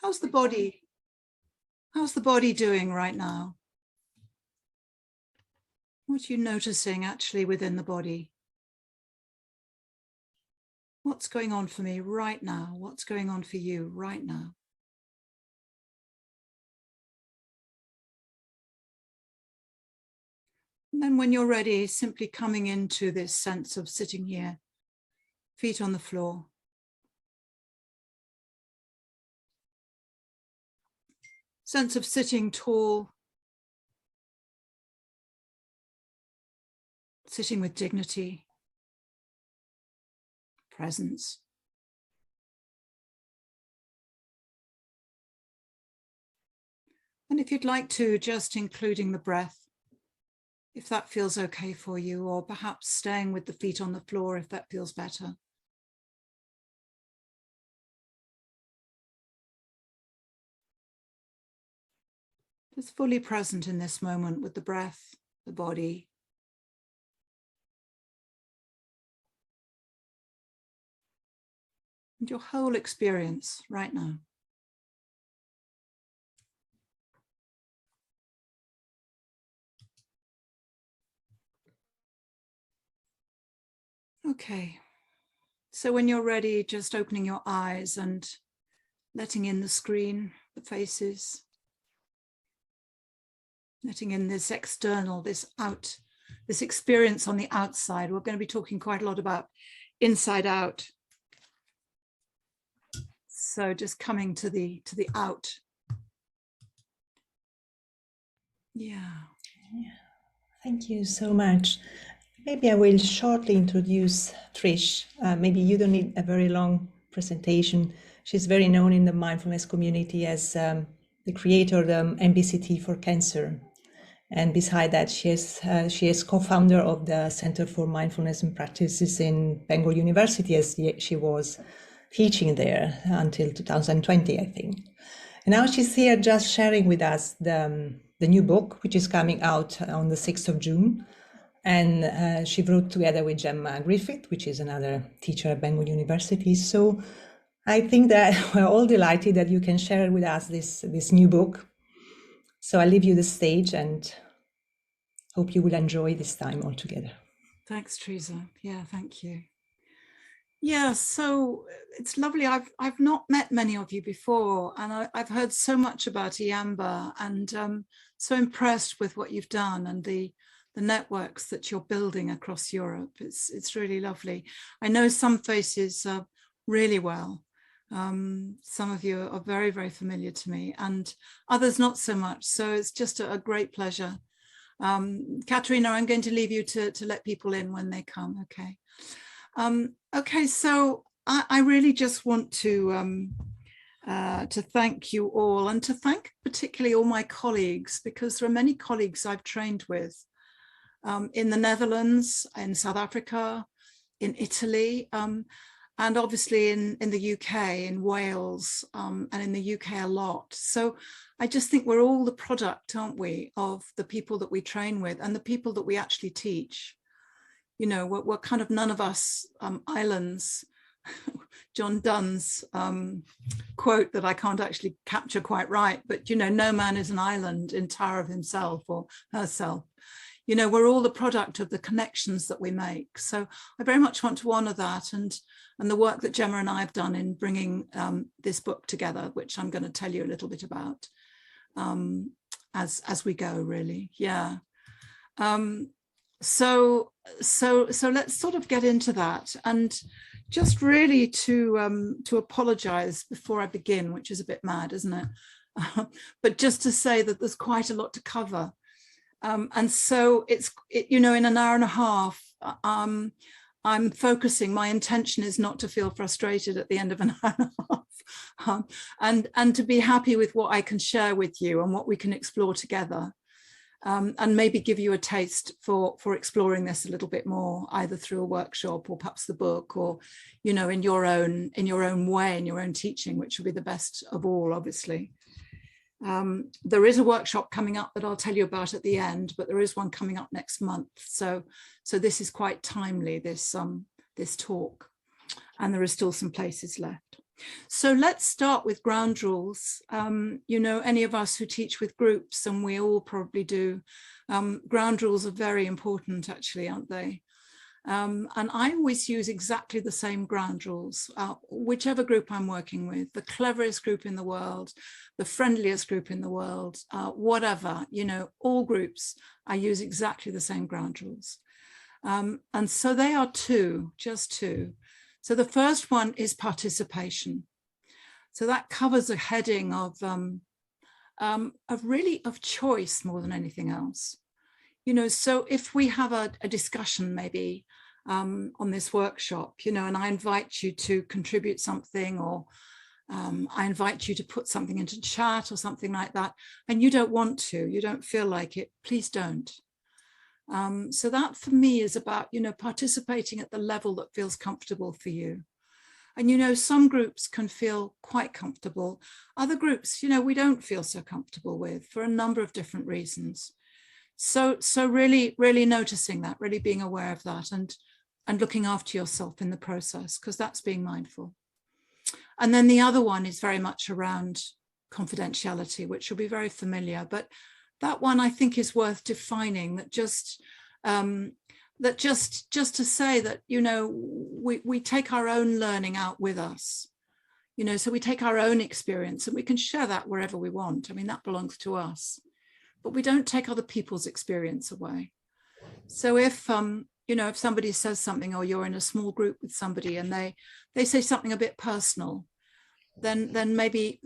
How's the body? How's the body doing right now? What are you noticing actually within the body? What's going on for me right now? What's going on for you right now? And then when you're ready, simply coming into this sense of sitting here, feet on the floor. Sense of sitting tall, sitting with dignity, presence. And if you'd like to, just including the breath, if that feels okay for you, or perhaps staying with the feet on the floor if that feels better. Just fully present in this moment with the breath, the body. And your whole experience right now. Okay, so when you're ready, just opening your eyes and letting in the screen, the faces, letting in this external, this experience on the outside. We're going to be talking quite a lot about inside out. So just coming to the out. Yeah. Thank you so much. Maybe I will shortly introduce Trish. Maybe you don't need a very long presentation. She's very known in the mindfulness community as the creator of the MBCT for cancer. And beside that, she is co-founder of the Center for Mindfulness and Practices in Bangor University, as she was teaching there until 2020, I think. And now she's here just sharing with us the new book, which is coming out on the 6th of June. And she wrote together with Gemma Griffith, which is another teacher at Bangor University. So I think that we're all delighted that you can share with us this new book. So I leave you the stage and hope you will enjoy this time all together. Thanks, Teresa. Yeah, thank you. Yeah, so it's lovely. I've not met many of you before, and I've heard so much about EAMBA, and so impressed with what you've done and the networks that you're building across Europe. It's really lovely. I know some faces really well. Some of you are very, very familiar to me, and others not so much. So it's just a great pleasure. Katerina, I'm going to leave you to let people in when they come. Okay. Okay, so I really just want to thank you all, and to thank particularly all my colleagues, because there are many colleagues I've trained with in the Netherlands, in South Africa, in Italy, and obviously in the UK, in Wales, and in the UK a lot. So I just think we're all the product, aren't we, of the people that we train with and the people that we actually teach. You know, we're kind of none of us islands. John Donne's quote that I can't actually capture quite right, but, you know, no man is an island entire of himself or herself. You know, we're all the product of the connections that we make. So I very much want to honor that, and the work that Gemma and I have done in bringing this book together, which I'm going to tell you a little bit about as we go, really. Yeah. So let's sort of get into that, and just really to apologize before I begin, which is a bit mad, isn't it? But just to say that there's quite a lot to cover. And so you know, in an hour and a half, I'm focusing, my intention is not to feel frustrated at the end of an hour and a half, and to be happy with what I can share with you and what we can explore together, and maybe give you a taste for exploring this a little bit more, either through a workshop or perhaps the book, or, you know, in your own way, in your own teaching, which will be the best of all, obviously. There is a workshop coming up that I'll tell you about at the end, but there is one coming up next month. So this is quite timely, this talk, and there are still some places left. So let's start with ground rules. You know, any of us who teach with groups, and we all probably do, ground rules are very important actually, aren't they? And I always use exactly the same ground rules, whichever group I'm working with, the cleverest group in the world, the friendliest group in the world, whatever, you know, all groups, I use exactly the same ground rules. And so they are two, just two. So the first one is participation. So that covers a heading of choice more than anything else. You know, so if we have a discussion maybe on this workshop, you know, and I invite you to contribute something, or I invite you to put something into chat or something like that, and you don't want to, you don't feel like it, please don't. So that for me is about, you know, participating at the level that feels comfortable for you. And, you know, some groups can feel quite comfortable. Other groups, you know, we don't feel so comfortable with for a number of different reasons. So really noticing that, really being aware of that, and looking after yourself in the process, because that's being mindful. And then the other one is very much around confidentiality, which will be very familiar, but that one I think is worth defining, that just to say that, you know, we take our own learning out with us, you know, so we take our own experience and we can share that wherever we want. I mean, that belongs to us, but we don't take other people's experience away. So if, you know, if somebody says something, or you're in a small group with somebody and they say something a bit personal, then maybe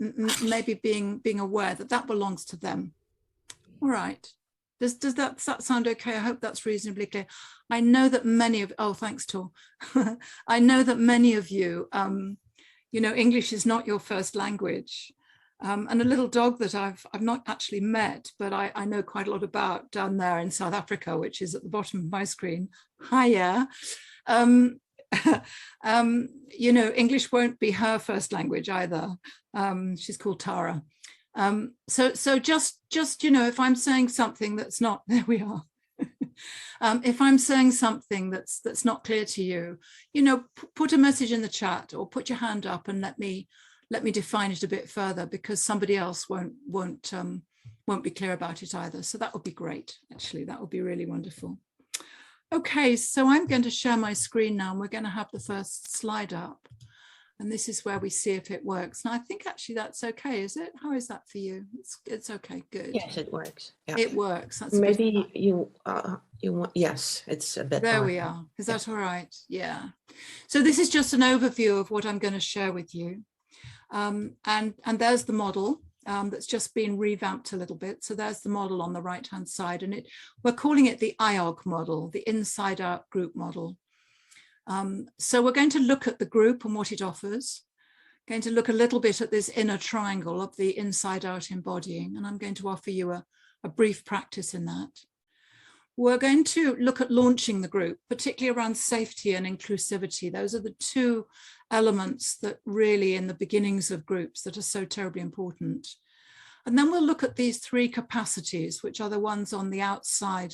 being aware that that belongs to them. All right. Does that sound okay? I hope that's reasonably clear. I know that many of, oh, thanks, Tor. I know that many of you, you know, English is not your first language. And a little dog that I've not actually met, but I know quite a lot about down there in South Africa, which is at the bottom of my screen. Hiya. You know, English won't be her first language either. She's called Tara. So just, you know, if I'm saying something that's not, there we are. If I'm saying something that's not clear to you, you know, put a message in the chat, or put your hand up and let me define it a bit further, because somebody else won't be clear about it either. So that would be great. Actually, that would be really wonderful. Okay, so I'm going to share my screen now, and we're going to have the first slide up. And this is where we see if it works. And I think actually that's okay, is it? How is that for you? It's okay, good. Yes, it works. Yeah. It works. That's maybe you want, yes, it's a bit. There we are. Is that all right? Yeah. So this is just an overview of what I'm going to share with you. And there's the model that's just been revamped a little bit. So there's the model on the right-hand side, and we're calling it the IOG model, the Inside Out Group Model. So we're going to look at the group and what it offers, going to look a little bit at this inner triangle of the inside out embodying, and I'm going to offer you a brief practice in that. We're going to look at launching the group, particularly around safety and inclusivity. Those are the two elements that really in the beginnings of groups that are so terribly important. And then we'll look at these three capacities, which are the ones on the outside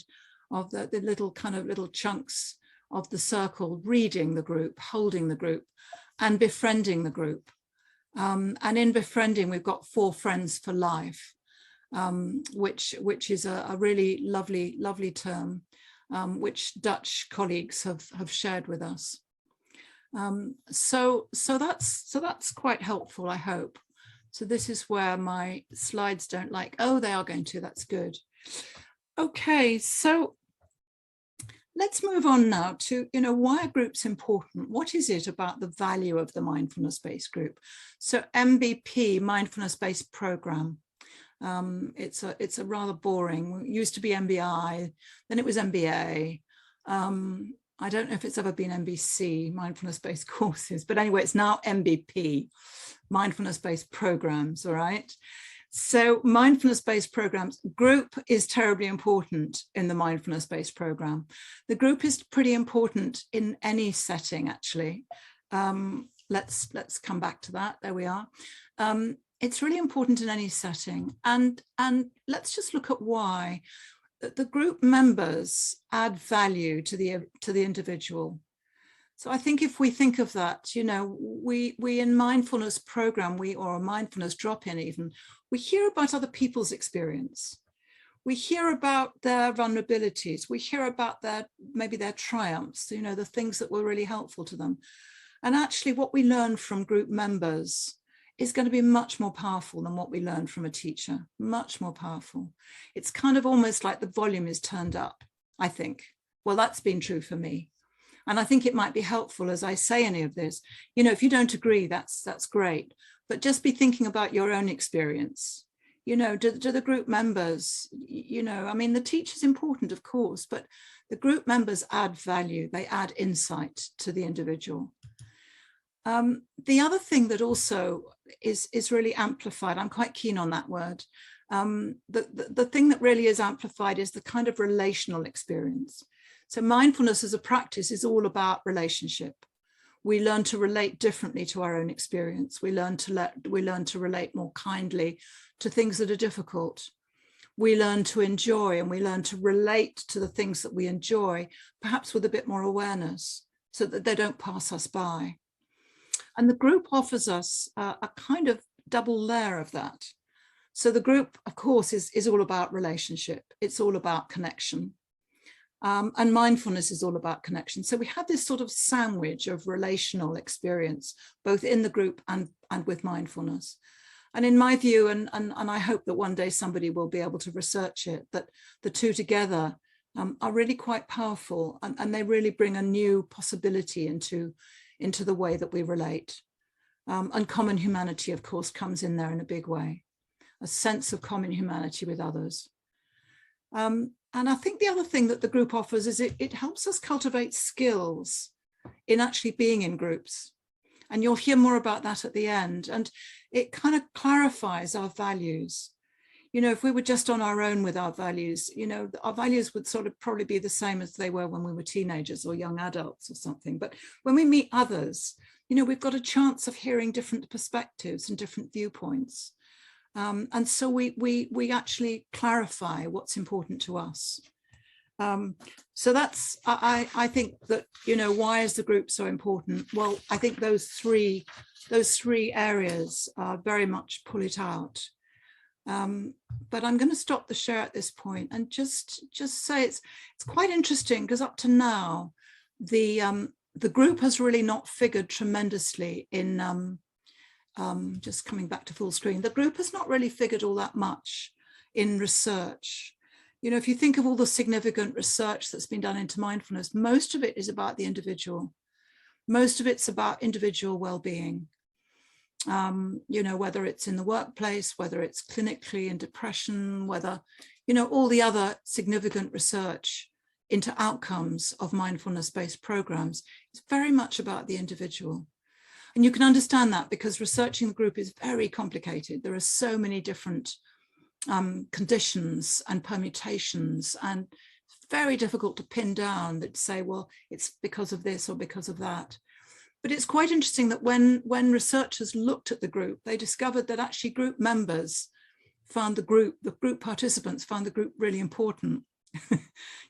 of the little kind of little chunks of the circle: reading the group, holding the group, and befriending the group. And in befriending, we've got 4 friends for life, which is a really lovely term, which Dutch colleagues have shared with us. So that's quite helpful, I hope. So this is where my slides don't like, oh, they are going to, that's good. Okay, so let's move on now to, you know, why are groups important? What is it about the value of the mindfulness-based group? So MBP, Mindfulness-based Programme. It's a rather boring, it used to be MBI, then it was MBA. I don't know if it's ever been MBC, mindfulness-based courses, but anyway, it's now MBP, Mindfulness-based Programmes, all right? So mindfulness-based programs, group is terribly important in the mindfulness-based program. The group is pretty important in any setting, actually. Let's come back to that. There we are. It's really important in any setting. And let's just look at why. The group members add value to the individual. So I think if we think of that, you know, we in mindfulness program, or a mindfulness drop-in even, we hear about other people's experience. We hear about their vulnerabilities. We hear about maybe their triumphs, you know, the things that were really helpful to them. And actually what we learn from group members is going to be much more powerful than what we learn from a teacher, much more powerful. It's kind of almost like the volume is turned up, I think. Well, that's been true for me. And I think it might be helpful as I say any of this, you know, if you don't agree, that's great, but just be thinking about your own experience. You know, do the group members, you know, I mean, the teacher's important, of course, but the group members add value, they add insight to the individual. The other thing that also is really amplified, I'm quite keen on that word, the thing that really is amplified is the kind of relational experience. So mindfulness as a practice is all about relationship. We learn to relate differently to our own experience. We learn to relate more kindly to things that are difficult. We learn to enjoy, and we learn to relate to the things that we enjoy, perhaps with a bit more awareness, so that they don't pass us by. And the group offers us a kind of double layer of that. So the group, of course, is all about relationship. It's all about connection. And mindfulness is all about connection. So we have this sort of sandwich of relational experience, both in the group and with mindfulness. And in my view, and I hope that one day somebody will be able to research it, that the two together are really quite powerful, and they really bring a new possibility into the way that we relate. And common humanity, of course, comes in there in a big way, a sense of common humanity with others. And I think the other thing that the group offers is it helps us cultivate skills in actually being in groups. And you'll hear more about that at the end. And it kind of clarifies our values. You know, if we were just on our own with our values, you know, our values would sort of probably be the same as they were when we were teenagers or young adults or something. But when we meet others, you know, we've got a chance of hearing different perspectives and different viewpoints. And so we actually clarify what's important to us. So that's, I think that, you know, why is the group so important? Well, I think those three areas very much pull it out. But I'm going to stop the share at this point and just say it's quite interesting, because up to now, the group has really not figured tremendously in just coming back to full screen. The group has not really figured all that much in research. You know, if you think of all the significant research that's been done into mindfulness, most of it is about the individual. Most of it's about individual well-being. You know, whether it's in the workplace, whether it's clinically in depression, whether, you know, all the other significant research into outcomes of mindfulness-based programs is very much about the individual. And you can understand that because researching the group is very complicated. There are so many different conditions and permutations, and it's very difficult to pin down that say, well, it's because of this or because of that. But it's quite interesting that when researchers looked at the group, they discovered that actually group members found the group participants found the group really important.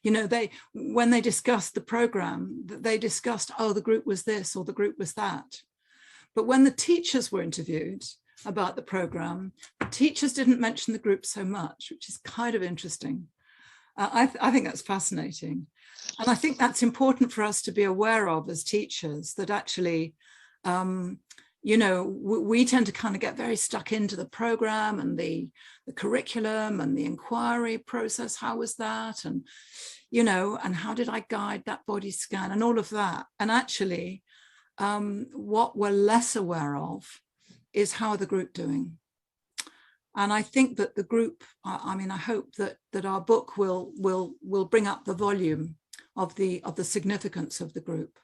You know, when they discussed the program, they discussed, oh, the group was this or the group was that. But when the teachers were interviewed about the program, the teachers didn't mention the group so much, which is kind of interesting. I think that's fascinating. And I think that's important for us to be aware of as teachers, that actually, you know, we tend to kind of get very stuck into the program and the curriculum and the inquiry process. How was that? And, you know, and how did I guide that body scan and all of that? And actually, what we're less aware of is how are the group doing. And I think that the group, I mean, I hope that our book will bring up the volume of the significance of the group.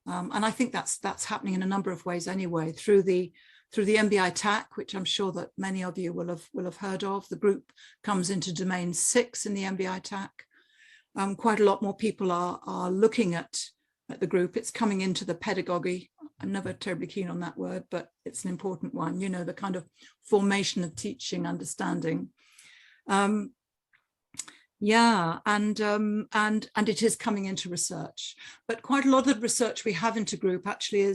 And I think that's happening in a number of ways anyway, through the MBI TAC, which I'm sure that many of you will have heard of. The group comes into domain 6 in the MBI TAC. Quite a lot more people are looking at the group. It's coming into the pedagogy. I'm never terribly keen on that word, but it's an important one, you know, the kind of formation of teaching understanding. Yeah, and it is coming into research, but quite a lot of the research we have into group actually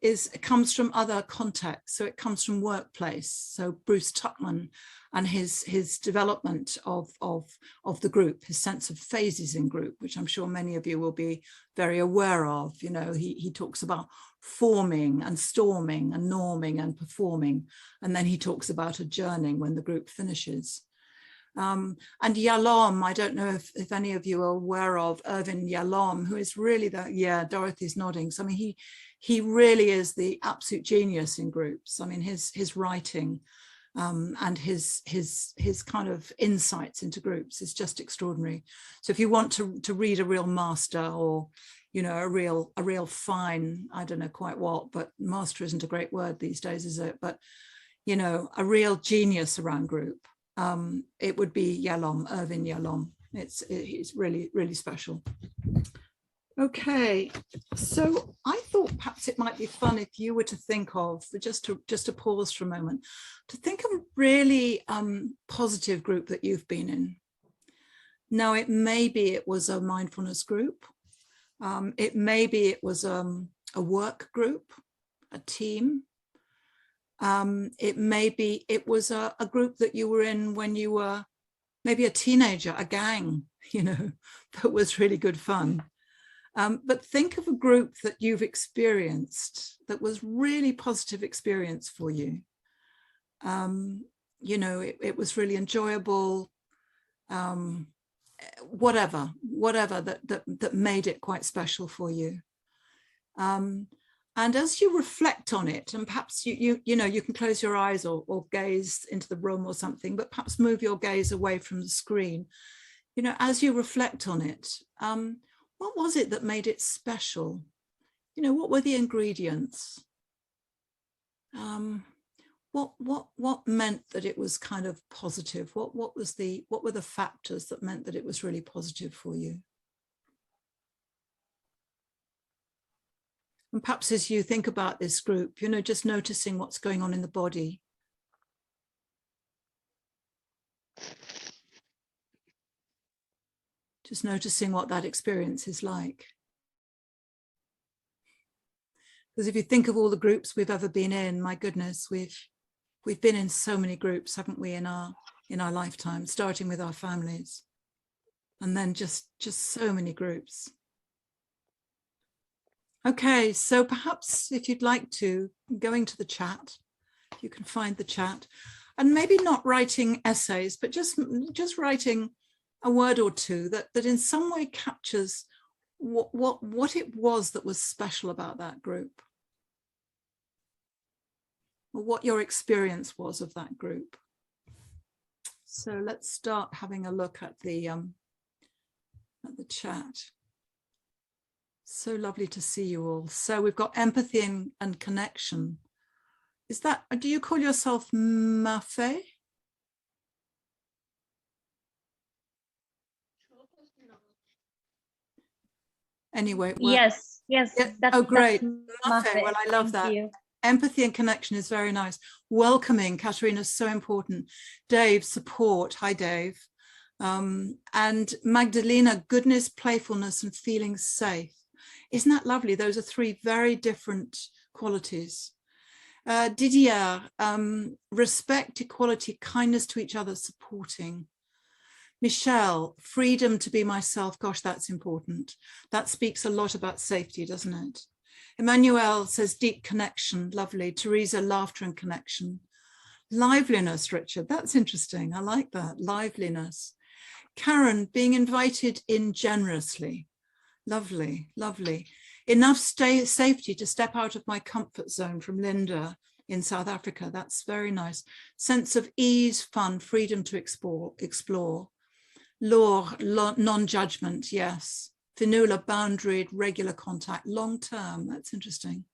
it comes from other contexts. So it comes from workplace. So Bruce Tuckman and his development of the group, his sense of phases in group, which I'm sure many of you will be very aware of. You know, he talks about forming and storming and norming and performing, and then he talks about adjourning when the group finishes. And Yalom, I don't know if any of you are aware of Irvin Yalom, who is really Dorothy's nodding. So I mean, he really is the absolute genius in groups. I mean, his writing and his kind of insights into groups is just extraordinary. So if you want to read a real master, or you know, a real fine, I don't know quite what, but master isn't a great word these days, is it? But you know, a real genius around group. It would be Yalom, Irvin Yalom. He's really, really special. Okay, so I thought perhaps it might be fun if you were to think of, just to pause for a moment, to think of a really positive group that you've been in. Now, it was a mindfulness group. It was a work group, a team. It was a group that you were in when you were maybe a teenager, a gang, you know, that was really good fun. But think of a group that you've experienced that was really positive experience for you. You know, it was really enjoyable, whatever that made it quite special for you. And as you reflect on it, and perhaps you know, you can close your eyes or gaze into the room or something, but perhaps move your gaze away from the screen. You know, as you reflect on it, what was it that made it special? You know, what were the ingredients? What meant that it was kind of positive? What were the factors that meant that it was really positive for you? And perhaps as you think about this group, you know, just noticing what's going on in the body. Just noticing what that experience is like. Because if you think of all the groups we've ever been in, my goodness, we've been in so many groups, haven't we, in our lifetime, starting with our families, and then just so many groups. Okay, so perhaps if you'd like to, going to the chat, you can find the chat, and maybe not writing essays, but just writing a word or two that in some way captures what it was that was special about that group, or what your experience was of that group. So let's start having a look at the chat. So lovely to see you all. So we've got empathy and connection. Is that, do you call yourself Mafe? Anyway. Yes. Oh, great. Mafe. Well, I love that. You. Empathy and connection is very nice. Welcoming, Katerina, is so important. Dave, support. Hi, Dave. And Magdalena, goodness, playfulness, and feeling safe. Isn't that lovely? Those are three very different qualities. Didier, respect, equality, kindness to each other, supporting. Michelle, freedom to be myself. Gosh, that's important. That speaks a lot about safety, doesn't it? Emmanuel says deep connection, lovely. Teresa, laughter and connection. Liveliness, Richard, that's interesting. I like that, liveliness. Karen, being invited in generously. Lovely, lovely. Enough safety to step out of my comfort zone, from Linda in South Africa. That's very nice. Sense of ease, fun, freedom to explore. Law, non-judgment, yes. Finula, boundaried, regular contact, long-term, that's interesting.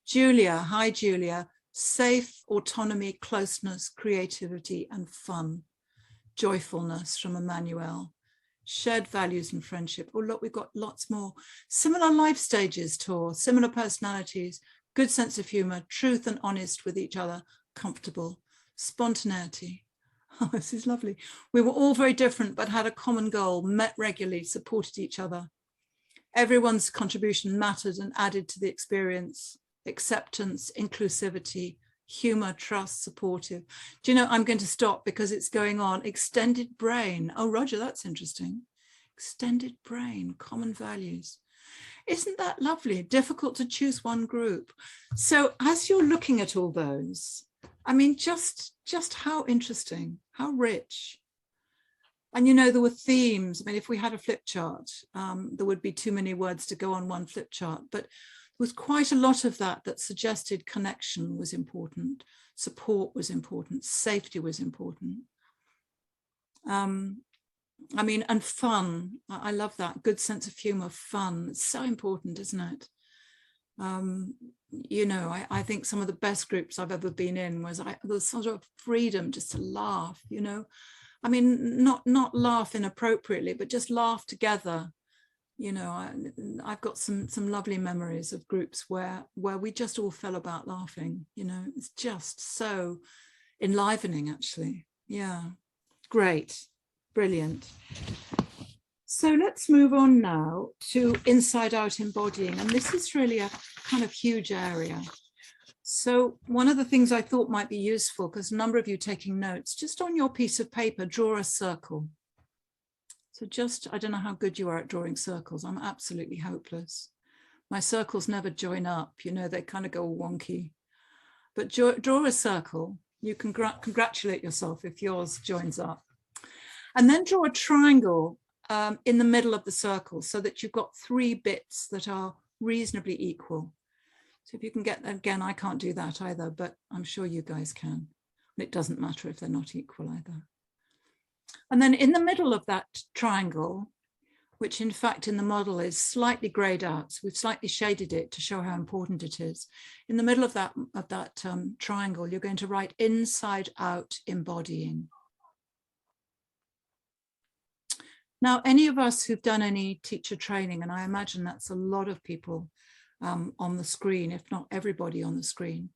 Julia, hi Julia. Safe, autonomy, closeness, creativity, and fun. Joyfulness from Emmanuel. Shared values and friendship. Oh, look, we've got lots more. Similar life stages, Tor, similar personalities, good sense of humor, truth and honest with each other, comfortable, spontaneity. Oh, this is lovely. We were all very different, but had a common goal, met regularly, supported each other. Everyone's contribution mattered and added to the experience. Acceptance, inclusivity, humor, trust, supportive. Do you know, I'm going to stop because it's going on. Extended brain. Oh, Roger, that's interesting. Extended brain, common values. Isn't that lovely? Difficult to choose one group. So as you're looking at all those, I mean, just how interesting, how rich. And, you know, there were themes. I mean, if we had a flip chart, there would be too many words to go on one flip chart, but there was quite a lot of that suggested connection was important, support was important, safety was important. I mean, and fun. I love that. Good sense of humor, fun. It's so important, isn't it? You know, I think some of the best groups I've ever been in was the sort of freedom just to laugh, you know. I mean, not laugh inappropriately, but just laugh together. You know, I've got some lovely memories of groups where we just all fell about laughing. You know, it's just so enlivening, actually. Yeah, great. Brilliant. So let's move on now to inside-out embodying. And this is really a kind of huge area. So one of the things I thought might be useful, because a number of you taking notes, just on your piece of paper, draw a circle. So just, I don't know how good you are at drawing circles. I'm absolutely hopeless. My circles never join up, you know, they kind of go wonky. But draw a circle. You can congratulate yourself if yours joins up. And then draw a triangle in the middle of the circle so that you've got 3 bits that are reasonably equal. So if you can get, again, I can't do that either, but I'm sure you guys can. It doesn't matter if they're not equal either. And then in the middle of that triangle, which in fact in the model is slightly grayed out, so we've slightly shaded it to show how important it is. In the middle of that triangle, you're going to write inside out embodying. Now, any of us who've done any teacher training, and I imagine that's a lot of people on the screen, if not everybody on the screen,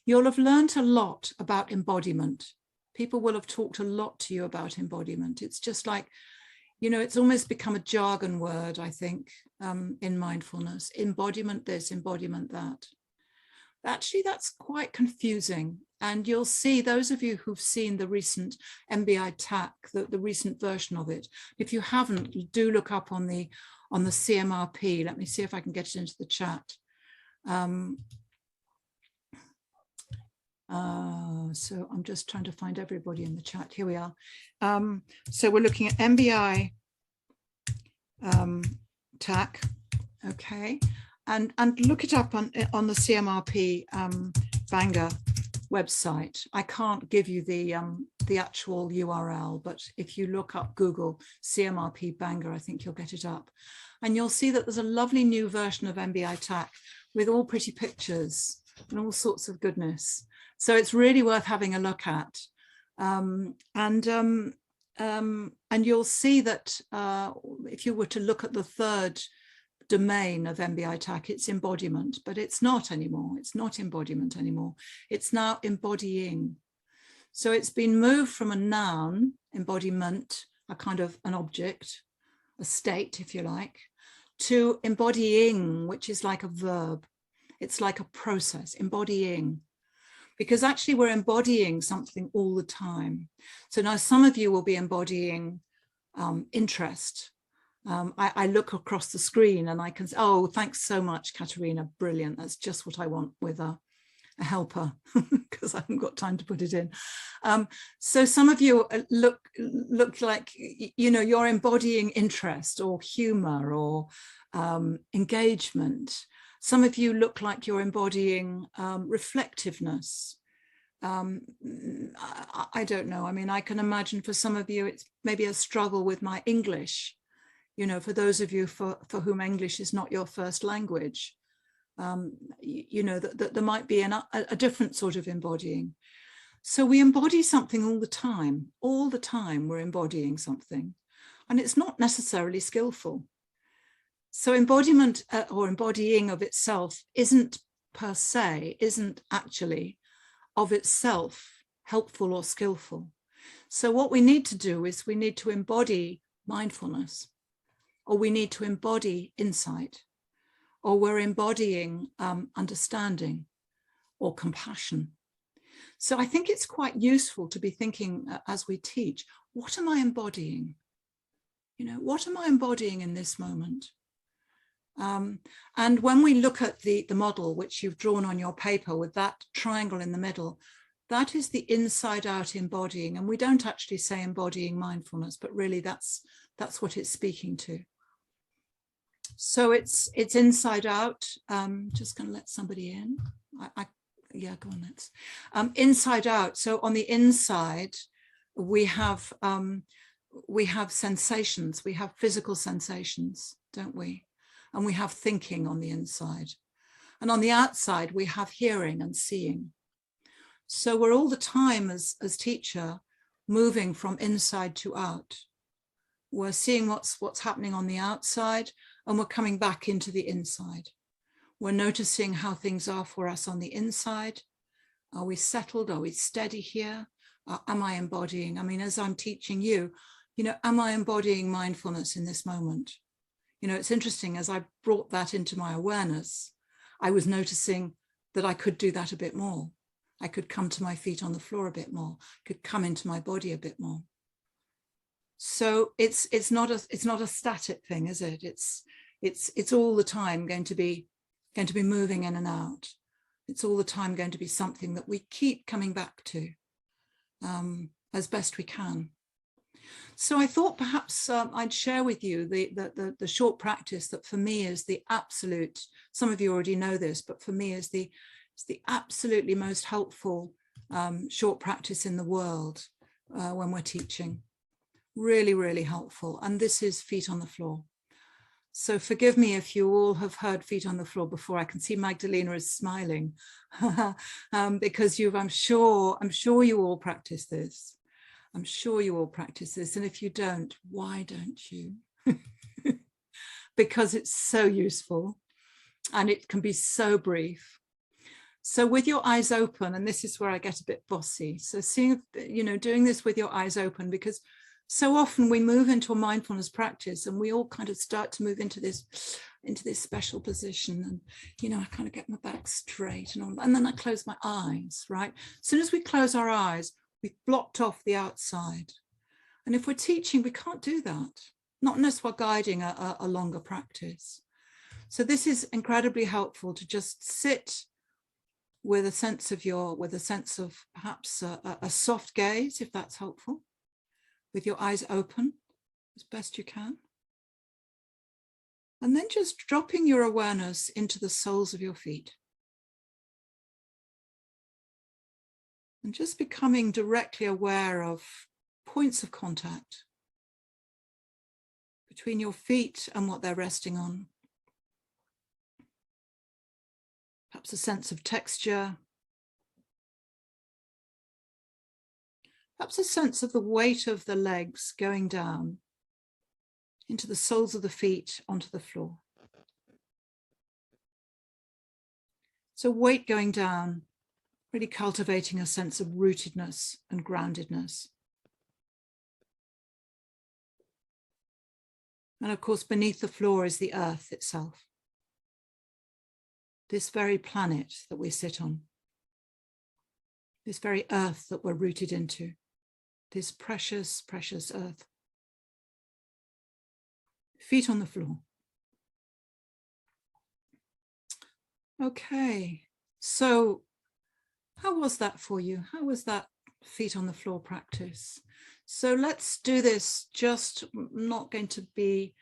you'll have learned a lot about embodiment. People will have talked a lot to you about embodiment. It's just like, you know, it's almost become a jargon word, I think, in mindfulness. Embodiment this, embodiment that. Actually, that's quite confusing. And you'll see, those of you who've seen the recent MBI TAC, the recent version of it, if you haven't, you do look up on the CMRP. Let me see if I can get it into the chat. So I'm just trying to find everybody in the chat. Here we are. So we're looking at MBI TAC, okay, and look it up on the CMRP Bangor website. I can't give you the actual URL, but if you look up Google CMRP Bangor, I think you'll get it up. And you'll see that there's a lovely new version of MBI TAC with all pretty pictures and all sorts of goodness. So it's really worth having a look at. And you'll see that if you were to look at the 3rd domain of MBI TAC, it's embodiment, but it's not anymore. It's not embodiment anymore. It's now embodying. So it's been moved from a noun, embodiment, a kind of an object, a state, if you like, to embodying, which is like a verb. It's like a process, embodying. Because actually we're embodying something all the time. So now some of you will be embodying interest. I look across the screen and I can say, oh, thanks so much, Katerina, brilliant. That's just what I want with a helper, because I haven't got time to put it in. So some of you look like, you know, you're embodying interest or humor or engagement. Some of you look like you're embodying reflectiveness. I don't know. I mean, I can imagine for some of you, it's maybe a struggle with my English. You know, for those of you for whom English is not your first language, you know, that there might be a different sort of embodying. So we embody something all the time we're embodying something, and it's not necessarily skillful. So embodiment or embodying of itself isn't actually of itself helpful or skillful. So what we need to do is we need to embody mindfulness, or we need to embody insight, or we're embodying understanding or compassion. So I think it's quite useful to be thinking as we teach, what am I embodying? You know, what am I embodying in this moment? And when we look at the model, which you've drawn on your paper with that triangle in the middle, that is the inside out embodying. And we don't actually say embodying mindfulness, but really that's what it's speaking to. So it's inside out. Just going to let somebody in. Yeah, go on. That's inside out. So on the inside, we have sensations. We have physical sensations, don't we? And we have thinking on the inside. And on the outside, we have hearing and seeing. So we're all the time as teacher moving from inside to out. We're seeing what's happening on the outside, and we're coming back into the inside. We're noticing how things are for us on the inside. Are we settled? Are we steady here? Am I embodying? I mean, as I'm teaching you, you know, am I embodying mindfulness in this moment? You know, it's interesting, as I brought that into my awareness, I was noticing that I could do that a bit more. I could come to my feet on the floor a bit more, could come into my body a bit more. So it's not a static thing, is it? It's all the time going to be moving in and out. It's all the time going to be something that we keep coming back to as best we can. So I thought perhaps I'd share with you the short practice that for me is the absolute, some of you already know this, but for me is the absolutely most helpful short practice in the world when we're teaching. Really, really helpful. And this is feet on the floor. So forgive me if you all have heard feet on the floor before. I can see Magdalena is smiling because I'm sure you all practice this. I'm sure you all practice this. And if you don't, why don't you? Because it's so useful and it can be so brief. So with your eyes open, and this is where I get a bit bossy. So seeing, you know, doing this with your eyes open, because so often we move into a mindfulness practice and we all kind of start to move into this special position. And, you know, I kind of get my back straight and then I close my eyes, right? As soon as we close our eyes, we've blocked off the outside. And if we're teaching, we can't do that. Not unless we're guiding a longer practice. So this is incredibly helpful to just sit with a sense of perhaps a soft gaze, if that's helpful, with your eyes open as best you can. And then just dropping your awareness into the soles of your feet. And just becoming directly aware of points of contact between your feet and what they're resting on. Perhaps a sense of texture. Perhaps a sense of the weight of the legs going down into the soles of the feet onto the floor. So weight going down, really cultivating a sense of rootedness and groundedness. And of course, beneath the floor is the earth itself. This very planet that we sit on. This very earth that we're rooted into. This precious, precious earth. Feet on the floor. Okay, so how was that for you? How was that feet on the floor practice? So let's do this, just not going to be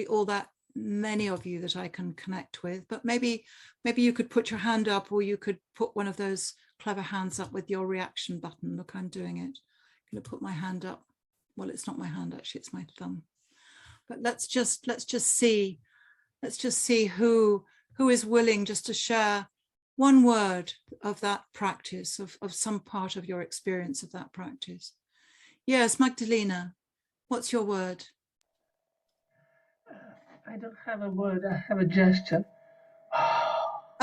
all that many of you that I can connect with, but maybe you could put your hand up, or you could put one of those clever hands up with your reaction button. Look, I'm doing it. I'm going to put my hand up. Well, it's not my hand, actually, it's my thumb. But let's just see who is willing just to share one word of that practice, of some part of your experience of that practice. Yes, Magdalena, what's your word? I don't have a word, I have a gesture.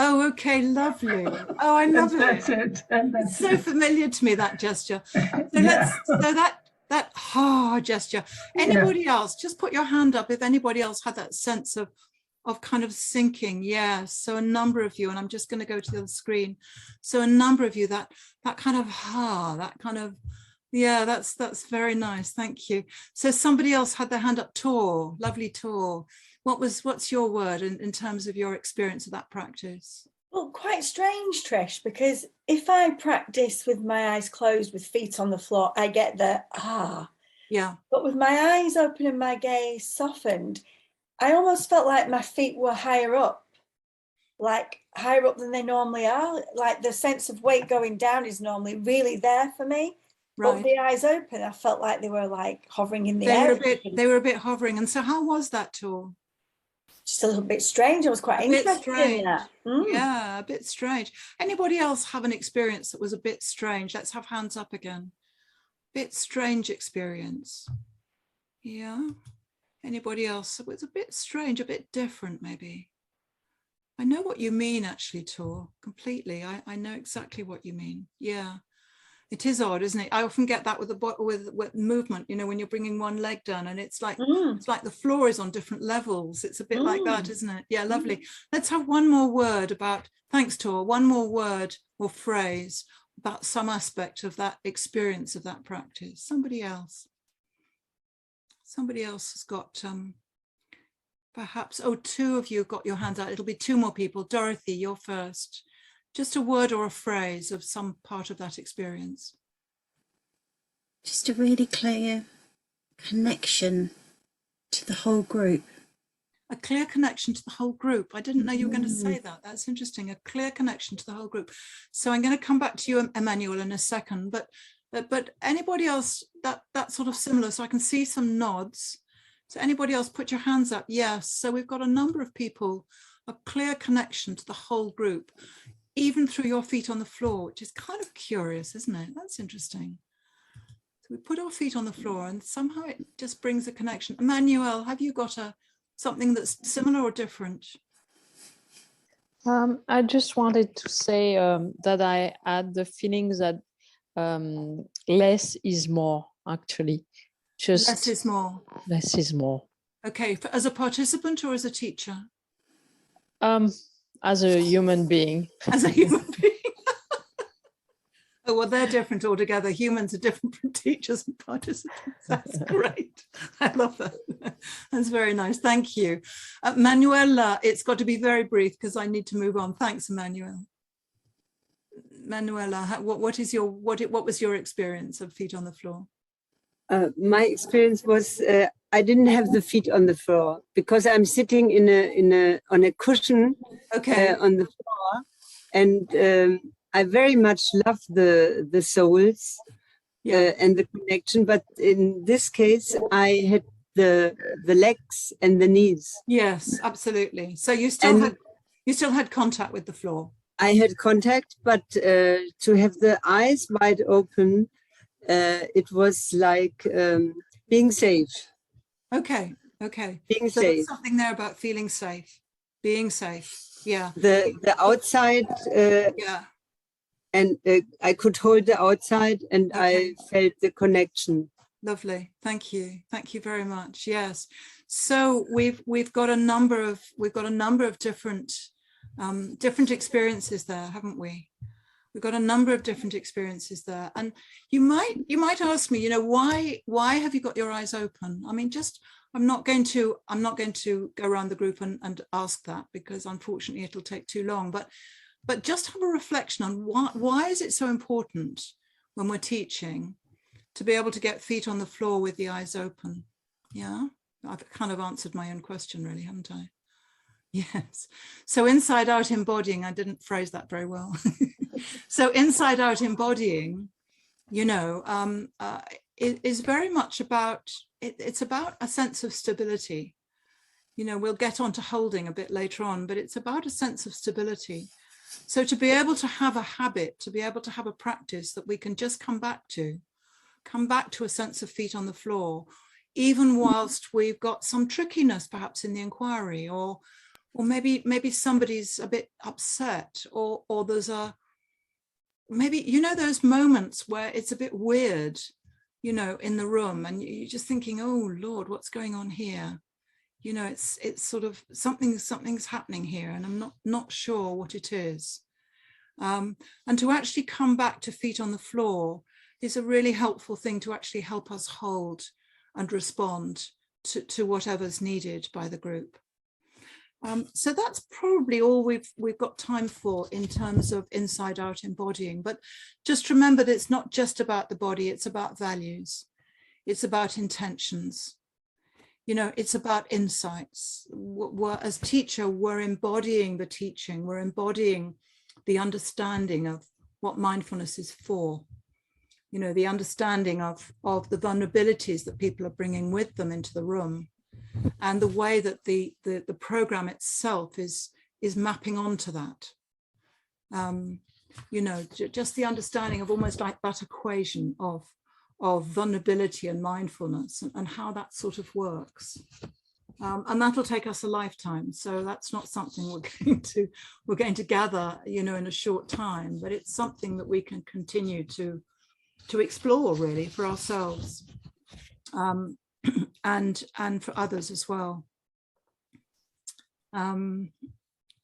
Oh, okay, lovely. Oh, I love That's it. it. And It's that's so it. familiar to me, that gesture. So Yeah. that gesture. Anybody else, just put your hand up if anybody else had that sense of kind of sinking. Yes. So a number of you, and I'm just going to go to the other screen. So a number of you, that kind of that kind of, yeah, that's very nice. Thank you. So somebody else had their hand up. Tor, lovely Tor. What's your word in terms of your experience of that practice? Well, quite strange, Trish, because if I practice with my eyes closed with feet on the floor, I get the Yeah. But with my eyes open and my gaze softened, I almost felt like my feet were higher up than they normally are. Like the sense of weight going down is normally really there for me. Right. But with the eyes open, I felt like they were like hovering in the air. They were a bit hovering. And so how was that tour? Just a little bit strange. I was quite interested in that. Yeah, a bit strange. Anybody else have an experience that was a bit strange? Let's have hands up again. Bit strange experience. Yeah. Anybody else? It was a bit strange, a bit different movie. I know what you mean, actually, Tor, completely. I know exactly what you mean. Yeah. It is odd, isn't it? I often get that with movement, you know, when you're bringing one leg down and it's like the floor is on different levels. It's a bit like that, isn't it? Yeah, lovely. Let's have one more word about, thanks, Tor, one more word or phrase about some aspect of that experience of that practice. Somebody else. Somebody else has got, perhaps, two of you got your hands out. It'll be two more people. Dorothy, you're first. Just a word or a phrase of some part of that experience. Just a really clear connection to the whole group. A clear connection to the whole group. I didn't know you were going to say that. That's interesting. A clear connection to the whole group. So I'm going to come back to you, Emmanuel, in a second. But anybody else that's sort of similar? So I can see some nods. So anybody else, put your hands up. Yes. So we've got a number of people. A clear connection to the whole group, even through your feet on the floor, which is kind of curious, isn't it? That's interesting. So we put our feet on the floor and somehow it just brings a connection. Emmanuel, have you got something that's similar or different? I just wanted to say that I had the feeling that less is more, actually. Just less is more. Less is more. Okay, as a participant or as a teacher? As a human being. As a human being. Oh, well, they're different altogether. Humans are different from teachers and participants. That's great. I love that. That's very nice. Thank you. Manuela, it's got to be very brief because I need to move on. Thanks, Emmanuel. Manuela, what was your experience of feet on the floor? My experience was I didn't have the feet on the floor because I'm sitting on a cushion on the floor, and I very much love the soles and the connection. But in this case, I had the legs and the knees. Yes, absolutely. So you still had contact with the floor. I had contact, but to have the eyes wide open. It was like being safe. Okay. Being so safe. There's something there about feeling safe, being safe. Yeah. The outside. Yeah. And I could hold the outside, and I felt the connection. Lovely. Thank you. Thank you very much. Yes. So we've got a number of different experiences there, haven't we? We've got a number of different experiences there, and you might ask me, you know, why have you got your eyes open? I mean, I'm not going to go around the group and ask that because unfortunately it'll take too long. But just have a reflection on why is it so important when we're teaching to be able to get feet on the floor with the eyes open? Yeah, I've kind of answered my own question, really, haven't I? Yes. So inside out embodying, I didn't phrase that very well. So inside out embodying, you know, is very much about, it's about a sense of stability. You know, we'll get on to holding a bit later on, but it's about a sense of stability. So to be able to have a habit, to be able to have a practice that we can just come back to a sense of feet on the floor, even whilst we've got some trickiness perhaps in the inquiry, or or maybe somebody's a bit upset, or there's maybe, you know, those moments where it's a bit weird, you know, in the room, and you're just thinking, oh Lord, what's going on here? You know, it's sort of something's happening here, and I'm not sure what it is. And to actually come back to feet on the floor is a really helpful thing to actually help us hold and respond to whatever's needed by the group. So that's probably all we've got time for in terms of inside out embodying. But just remember that it's not just about the body, it's about values. It's about intentions. You know, it's about insights. As teacher, we're embodying the teaching, we're embodying the understanding of what mindfulness is for. You know, the understanding of the vulnerabilities that people are bringing with them into the room, and the way that the program itself is mapping onto that. You know, just the understanding of almost like that equation of vulnerability and mindfulness, and how that sort of works. And that'll take us a lifetime. So that's not something we're going to gather, you know, in a short time, but it's something that we can continue to explore really for ourselves, and for others as well.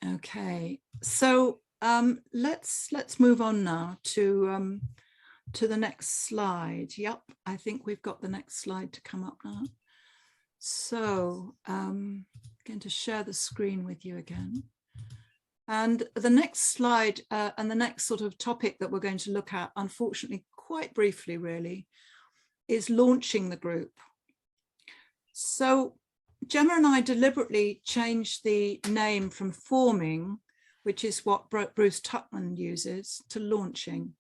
Okay, so let's move on now to the next slide. Yep, I think we've got the next slide to come up now. So I'm going to share the screen with you again. And the next slide and the next sort of topic that we're going to look at, unfortunately, quite briefly really, is launching the group. So Gemma and I deliberately changed the name from forming, which is what Bruce Tuckman uses, to launching.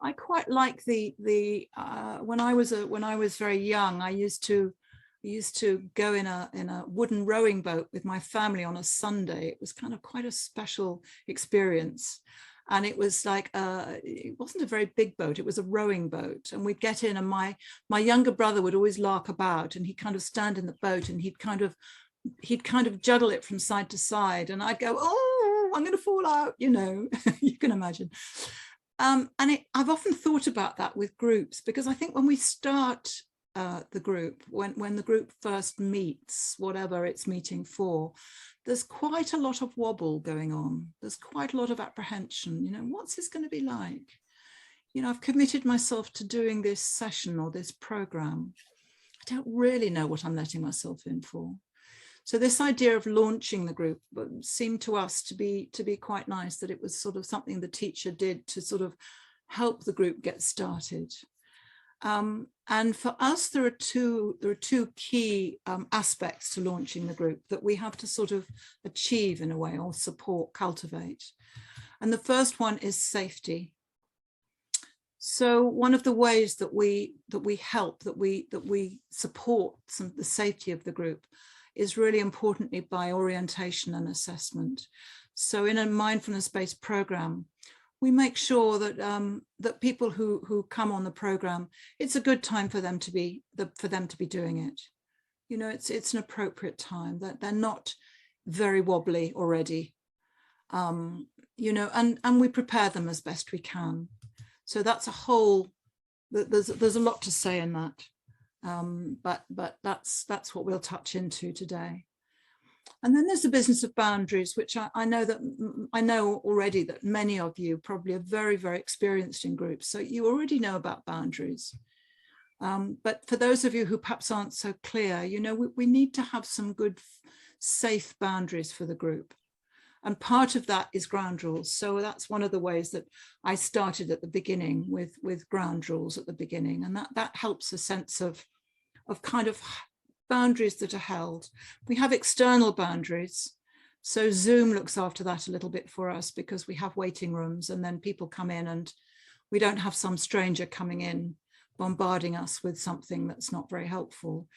I quite like when I was very young, I used to go in a wooden rowing boat with my family on a Sunday. It was kind of quite a special experience. And it was like, it wasn't a very big boat, it was a rowing boat. And we'd get in, and my younger brother would always lark about, and he'd kind of stand in the boat, and he'd kind of juggle it from side to side. And I'd go, oh, I'm going to fall out, you know, you can imagine. And I've often thought about that with groups, because I think when we start the group, when the group first meets, whatever it's meeting for, there's quite a lot of wobble going on. There's quite a lot of apprehension. You know, what's this going to be like? You know, I've committed myself to doing this session or this program. I don't really know what I'm letting myself in for. So this idea of launching the group seemed to us to be quite nice, that it was sort of something the teacher did to sort of help the group get started. And for us, there are two key aspects to launching the group that we have to sort of achieve in a way, or support, cultivate. And the first one is safety. So one of the ways that we help, that we support the safety of the group, is really importantly by orientation and assessment. So in a mindfulness-based program, we make sure that that people who come on the program, it's a good time for them to be doing it. You know, it's an appropriate time, that they're not very wobbly already. You know, and we prepare them as best we can. So that's a whole. There's a lot to say in that, but that's what we'll touch into today. And then there's the business of boundaries, which I know already that many of you probably are very, very experienced in groups. So you already know about boundaries. But for those of you who perhaps aren't so clear, you know, we need to have some good, safe boundaries for the group. And part of that is ground rules. So that's one of the ways that I started at the beginning with ground rules at the beginning. And that helps a sense of kind of boundaries that are held. We have external boundaries. So Zoom looks after that a little bit for us, because we have waiting rooms, and then people come in and we don't have some stranger coming in bombarding us with something that's not very helpful.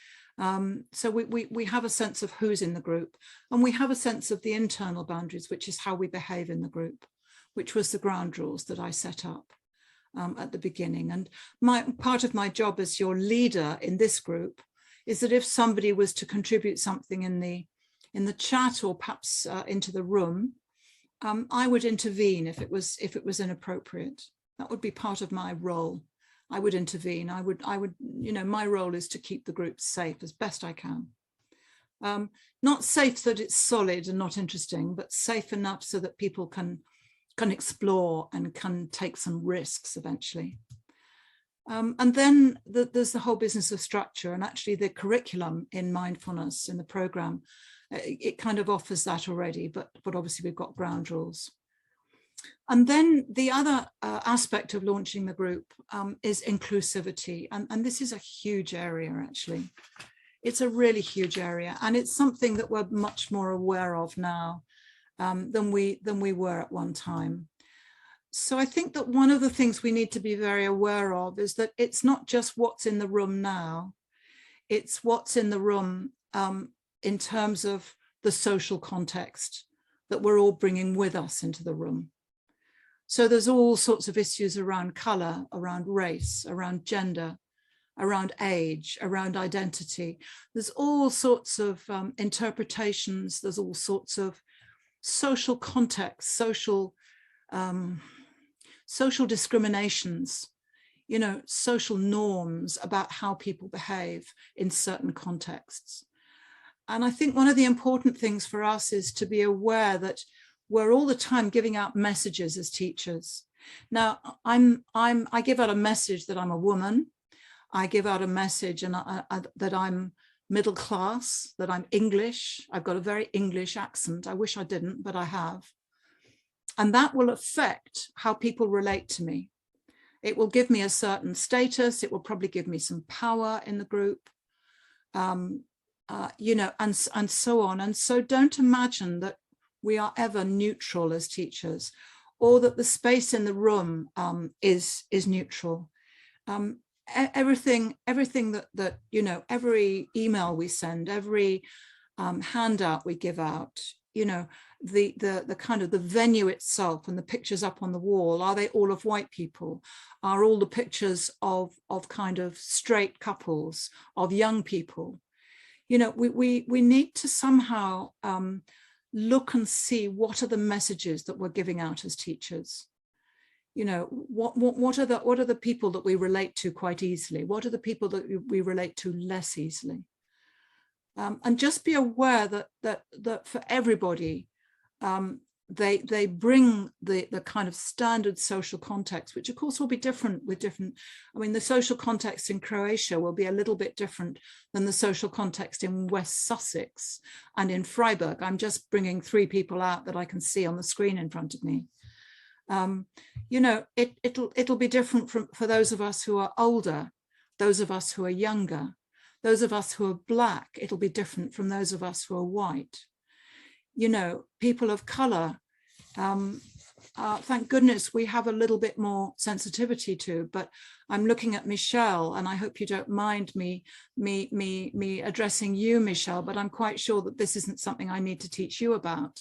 So we have a sense of who's in the group, and we have a sense of the internal boundaries, which is how we behave in the group, which was the ground rules that I set up at the beginning. And part of my job as your leader in this group is that if somebody was to contribute something in the chat or perhaps into the room, I would intervene if it was inappropriate. That would be part of my role. I would intervene. I would, you know, my role is to keep the group safe as best I can. Not safe that it's solid and not interesting, but safe enough so that people can explore and can take some risks eventually. And then there's the whole business of structure, and actually the curriculum in mindfulness in the program, it kind of offers that already, but obviously we've got ground rules. And then the other aspect of launching the group is inclusivity. And this is a huge area, actually. It's a really huge area. And it's something that we're much more aware of now than we were at one time. So I think that one of the things we need to be very aware of is that it's not just what's in the room now, it's what's in the room in terms of the social context that we're all bringing with us into the room. So there's all sorts of issues around color, around race, around gender, around age, around identity. There's all sorts of interpretations. There's all sorts of social contexts, social discriminations, you know, social norms about how people behave in certain contexts. And I think one of the important things for us is to be aware that we're all the time giving out messages as teachers. Now, I give out a message that I'm a woman. I give out a message that I'm middle class, that I'm English. I've got a very English accent. I wish I didn't, but I have. And that will affect how people relate to me. It will give me a certain status. It will probably give me some power in the group, you know, and so on. And so don't imagine that we are ever neutral as teachers, or that the space in the room is neutral. Everything that, you know, every email we send, every handout we give out, you know, the kind of the venue itself and the pictures up on the wall, are they all of white people? Are all the pictures of kind of straight couples, of young people? You know, we need to somehow look and see what are the messages that we're giving out as teachers. You know, what are the people that we relate to quite easily? What are the people that we relate to less easily? And just be aware that for everybody, they bring the kind of standard social context, which of course will be different with different. I mean, the social context in Croatia will be a little bit different than the social context in West Sussex and in Freiburg. I'm just bringing 3 people out that I can see on the screen in front of me. You know, it'll be different for those of us who are older, those of us who are younger, those of us who are Black. It'll be different from those of us who are white. You know, people of color, thank goodness we have a little bit more sensitivity to, but I'm looking at Michelle, and I hope you don't mind me addressing you, Michelle, but I'm quite sure that this isn't something I need to teach you about.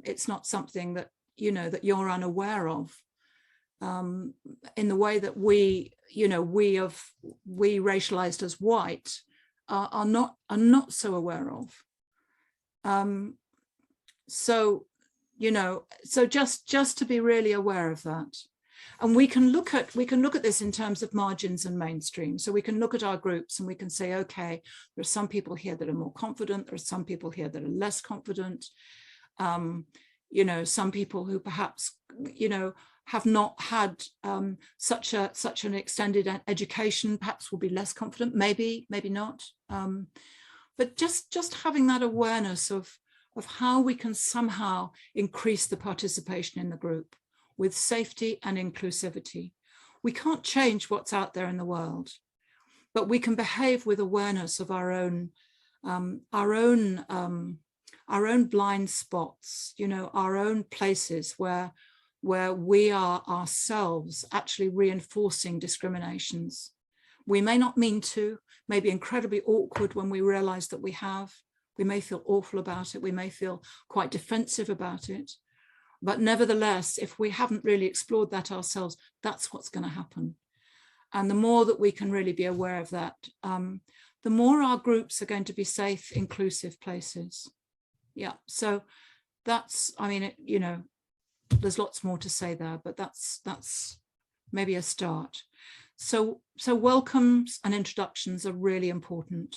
It's not something that, you know, that you're unaware of, in the way that we, you know, we racialized as white are not so aware of. So, you know, so just to be really aware of that. And we can look at this in terms of margins and mainstream. So we can look at our groups and we can say, okay, there are some people here that are more confident. There are some people here that are less confident. You know, some people who perhaps, you know, have not had such an extended education, perhaps will be less confident, maybe not. But just having that awareness of how we can somehow increase the participation in the group with safety and inclusivity. We can't change what's out there in the world, but we can behave with awareness of our own blind spots, you know, our own places where we are ourselves actually reinforcing discriminations. We may not mean to, may be incredibly awkward when we realize that we have. We may feel awful about it. We may feel quite defensive about it. But nevertheless, if we haven't really explored that ourselves, that's what's going to happen. And the more that we can really be aware of that, the more our groups are going to be safe, inclusive places. Yeah, so that's, I mean, you know, there's lots more to say there, but that's maybe a start. So welcomes and introductions are really important.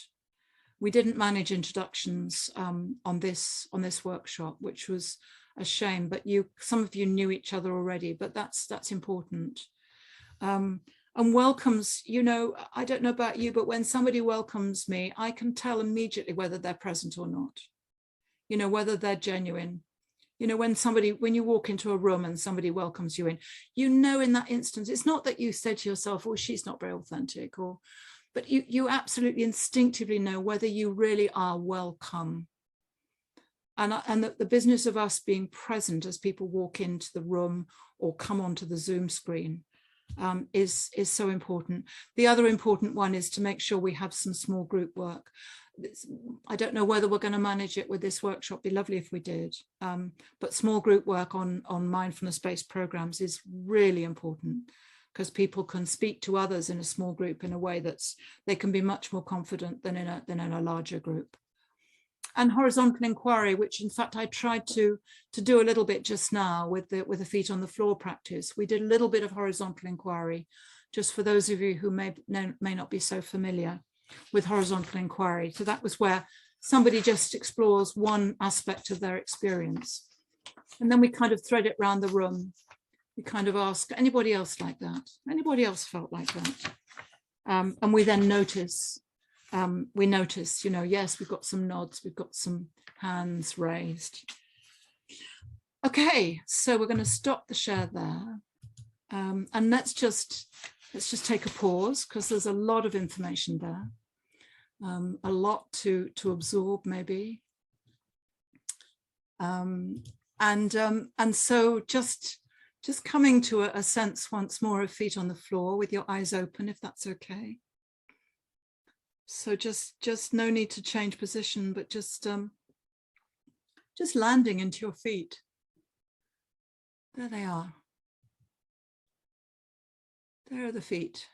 We didn't manage introductions on this workshop, which was a shame, but some of you knew each other already, but that's important. And welcomes, you know, I don't know about you, but when somebody welcomes me, I can tell immediately whether they're present or not, you know, whether they're genuine. You know, when you walk into a room and somebody welcomes you in, you know, in that instance, it's not that you said to yourself, oh, she's not very authentic, but you absolutely instinctively know whether you really are welcome. And the business of us being present as people walk into the room or come onto the Zoom screen is so important. The other important one is to make sure we have some small group work. I don't know whether we're going to manage it with this workshop. It'd be lovely if we did. But small group work on mindfulness-based programs is really important, because people can speak to others in a small group in a way that's they can be much more confident than in a larger group. And horizontal inquiry, which in fact I tried to do a little bit just now with the feet on the floor practice. We did a little bit of horizontal inquiry, just for those of you who may not be so familiar with horizontal inquiry. So that was where somebody just explores one aspect of their experience. And then we kind of thread it around the room. We kind of ask, anybody else like that? Anybody else felt like that? And we then notice, you know, yes, we've got some nods, we've got some hands raised. Okay, so we're going to stop the share there. And let's just take a pause, because there's a lot of information there, a lot to absorb maybe. And so just coming to a sense once more of feet on the floor with your eyes open, if that's okay. So just no need to change position, but just landing into your feet. There they are. There are the feet.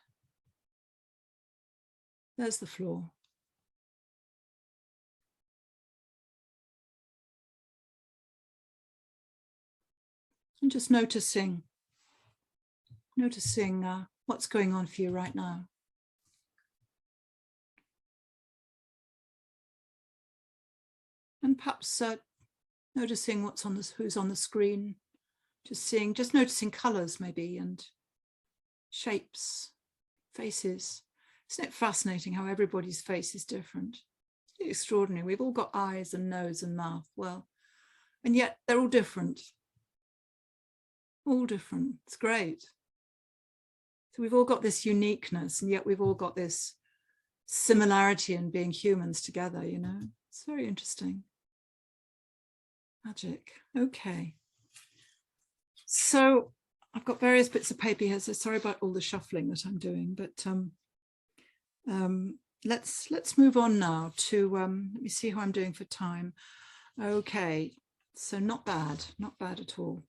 There's the floor. And just noticing what's going on for you right now. And perhaps noticing who's on the screen, just noticing colors maybe, and shapes, faces. Isn't it fascinating how everybody's face is different? It's extraordinary. We've all got eyes and nose and mouth, well, and yet they're all different. All different. It's great. So we've all got this uniqueness, and yet we've all got this similarity in being humans together, you know. It's very interesting. Magic. Okay. So I've got various bits of paper here, so sorry about all the shuffling that I'm doing, but let's move on now to, let me see how I'm doing for time. Okay, so not bad at all.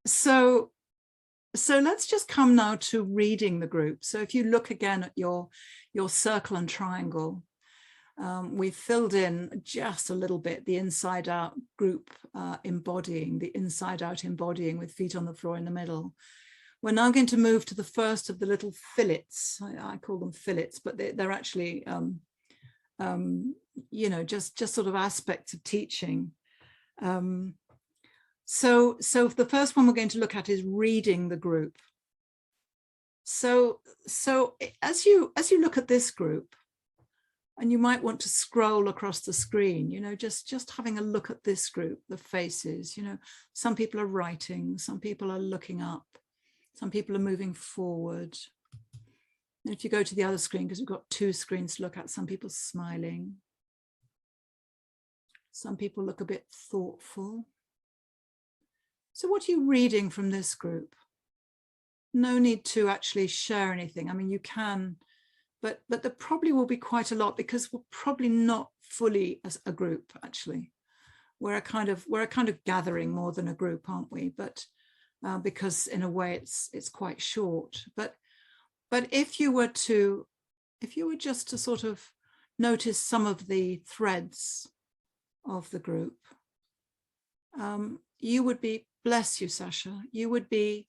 So let's just come now to reading the group. So if you look again at your circle and triangle, we've filled in just a little bit the inside out group embodying, the inside out embodying with feet on the floor in the middle. We're now going to move to the first of the little fillets. I call them fillets, but they're actually, you know, just sort of aspects of teaching. So the first one we're going to look at is reading the group. So as you look at this group, and you might want to scroll across the screen, you know, just having a look at this group, the faces, you know, some people are writing, some people are looking up, some people are moving forward. And if you go to the other screen, because we've got two screens to look at, some people smiling. Some people look a bit thoughtful. So what are you reading from this group? No need to actually share anything. I mean, you can, but there probably will be quite a lot, because we're probably not fully as a group, actually. We're a kind of gathering more than a group, aren't we? But because in a way it's quite short. But if you were to if you were just to sort of notice some of the threads of the group, you would be, bless you, Sasha, you would be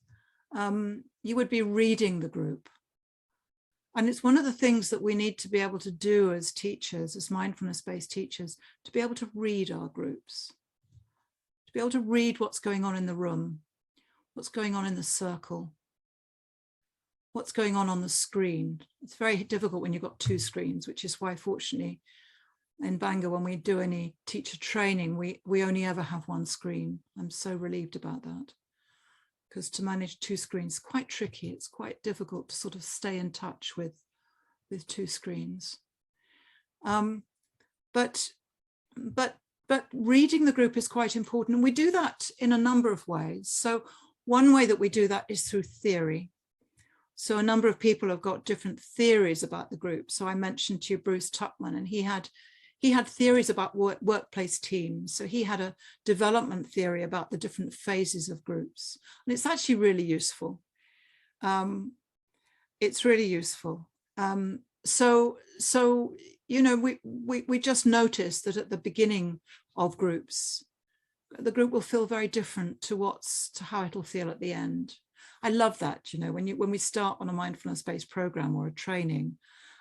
reading the group. And it's one of the things that we need to be able to do as teachers, as mindfulness-based teachers, to be able to read our groups, to be able to read what's going on in the room, what's going on in the circle, what's going on the screen. It's very difficult when you've got two screens, which is why, fortunately, in Bangor, when we do any teacher training, we only ever have one screen. I'm so relieved about that, because to manage two screens is quite tricky. It's quite difficult to sort of stay in touch with two screens. But reading the group is quite important, and we do that in a number of ways. So one way that we do that is through theory. So a number of people have got different theories about the group. So I mentioned to you Bruce Tuckman, and he had theories about workplace teams. So he had a development theory about the different phases of groups. And it's actually really useful. It's really useful. So you know, we just noticed that at the beginning of groups, the group will feel very different to how it'll feel at the end. I love that, you know, when we start on a mindfulness-based program or a training,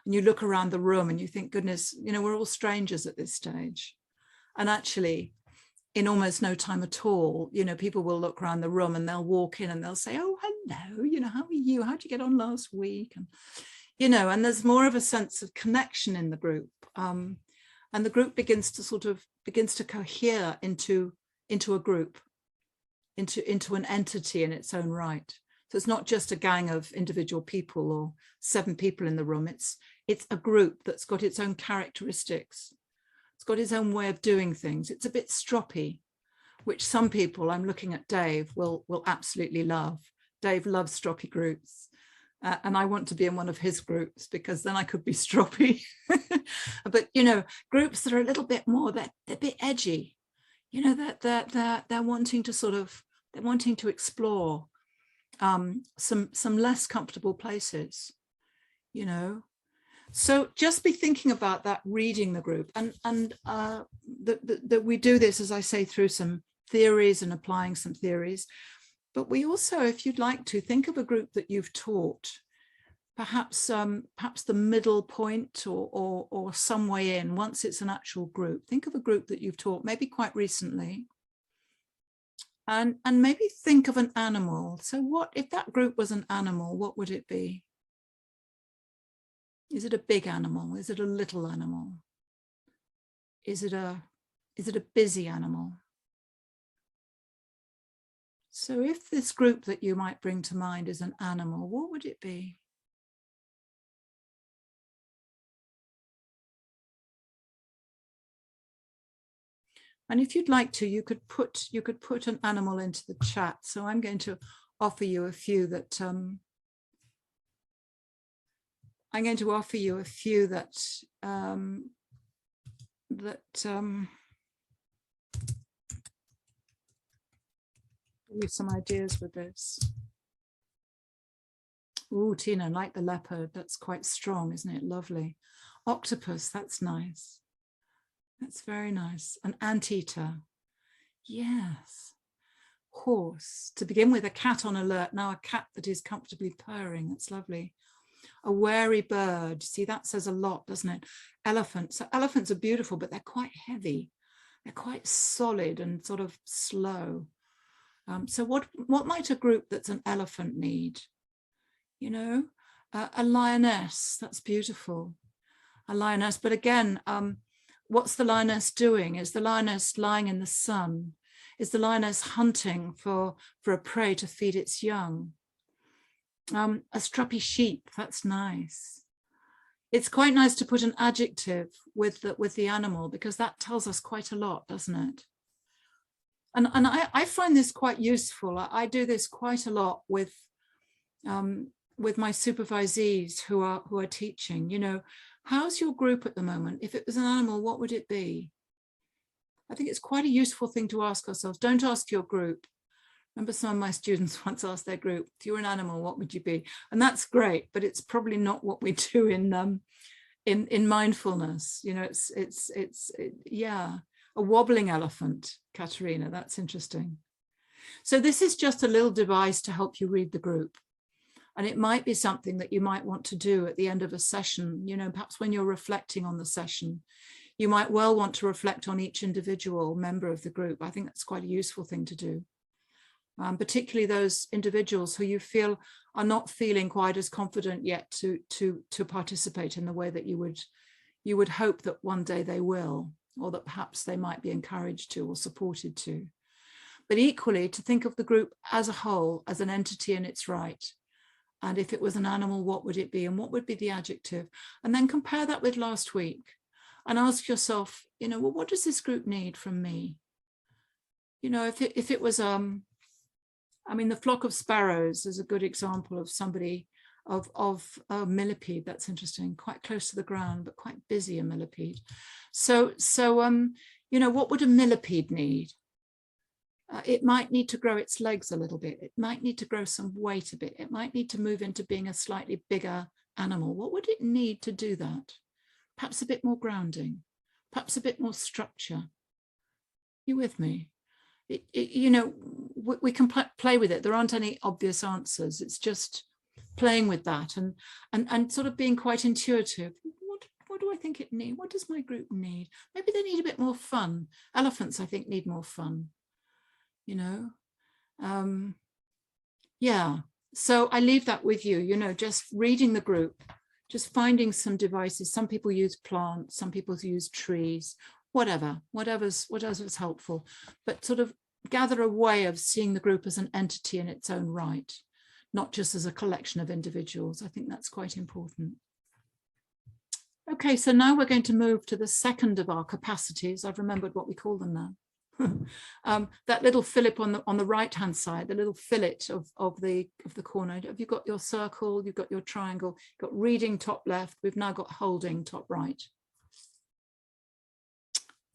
and you look around the room and you think, goodness, you know, we're all strangers at this stage. And actually, in almost no time at all, you know, people will look around the room and they'll walk in and they'll say, oh, hello, you know, how are you? How'd you get on last week? And, you know, and there's more of a sense of connection in the group. And the group begins to cohere into a group, into an entity in its own right. So it's not just a gang of individual people or 7 people in the room. It's a group that's got its own characteristics. It's got its own way of doing things. It's a bit stroppy, which some people, I'm looking at Dave, will absolutely love. Dave loves stroppy groups. And I want to be in one of his groups, because then I could be stroppy. But, you know, groups that are a little bit more, they're a bit edgy. You know, they're wanting to explore some less comfortable places, you know. So just be thinking about that, reading the group, and that we do this, as I say, through some theories and applying some theories. But we also, if you'd like to, think of a group that you've taught, perhaps the middle point or some way in, once it's an actual group. Think of a group that you've taught, maybe quite recently, and maybe think of an animal. So what, if that group was an animal, what would it be? Is it a big animal? Is it a little animal? Is it a busy animal? So if this group that you might bring to mind is an animal, what would it be? And if you'd like to, you could put an animal into the chat. So I'm going to offer you a few that give you some ideas with this. Oh, Tina, like the leopard, that's quite strong, isn't it? Lovely. Octopus, that's nice. That's very nice. An anteater, yes. Horse, to begin with, a cat on alert. Now a cat that is comfortably purring, that's lovely. A wary bird, see, that says a lot, doesn't it? Elephant, so elephants are beautiful, but they're quite heavy. They're quite solid and sort of slow. So what might a group that's an elephant need? You know, a lioness, that's beautiful. A lioness, but again, what's the lioness doing? Is the lioness lying in the sun? Is the lioness hunting for a prey to feed its young? A strappy sheep, that's nice. It's quite nice to put an adjective with the animal, because that tells us quite a lot, doesn't it? And I find this quite useful. I do this quite a lot with my supervisees who are teaching. You know, how's your group at the moment? If it was an animal, what would it be? I think it's quite a useful thing to ask ourselves. Don't ask your group. Remember some of my students once asked their group, if you were an animal, what would you be? And that's great, but it's probably not what we do in mindfulness. You know, yeah, a wobbling elephant, Katerina, that's interesting. So this is just a little device to help you read the group. And it might be something that you might want to do at the end of a session, you know, perhaps when you're reflecting on the session, you might well want to reflect on each individual member of the group. I think that's quite a useful thing to do. Particularly those individuals who you feel are not feeling quite as confident yet to participate in the way that you would hope that one day they will, or that perhaps they might be encouraged to or supported to. But equally, to think of the group as a whole, as an entity in its right. And if it was an animal, what would it be? And what would be the adjective? And then compare that with last week and ask yourself, you know, well, what does this group need from me? You know, if it was, I mean, the flock of sparrows is a good example of somebody, of a millipede. That's interesting, quite close to the ground, but quite busy, a millipede. So you know, what would a millipede need? It might need to grow its legs a little bit. It might need to grow some weight a bit. It might need to move into being a slightly bigger animal. What would it need to do that? Perhaps a bit more grounding, perhaps a bit more structure. You with me? You know, we can play with it. There aren't any obvious answers. It's just playing with that and sort of being quite intuitive. What do I think it needs? What does my group need? Maybe they need a bit more fun. Elephants, I think, need more fun. You know, yeah. So I leave that with you, you know, just reading the group, just finding some devices. Some people use plants, some people use trees, whatever's helpful, but sort of gather a way of seeing the group as an entity in its own right, not just as a collection of individuals. I think that's quite important. Okay, so now we're going to move to the second of our capacities. I've remembered what we call them now. That little fillet on the right hand side, the little fillet of the corner. Have you got your circle? You've got your triangle. You've got reading top left. We've now got holding top right.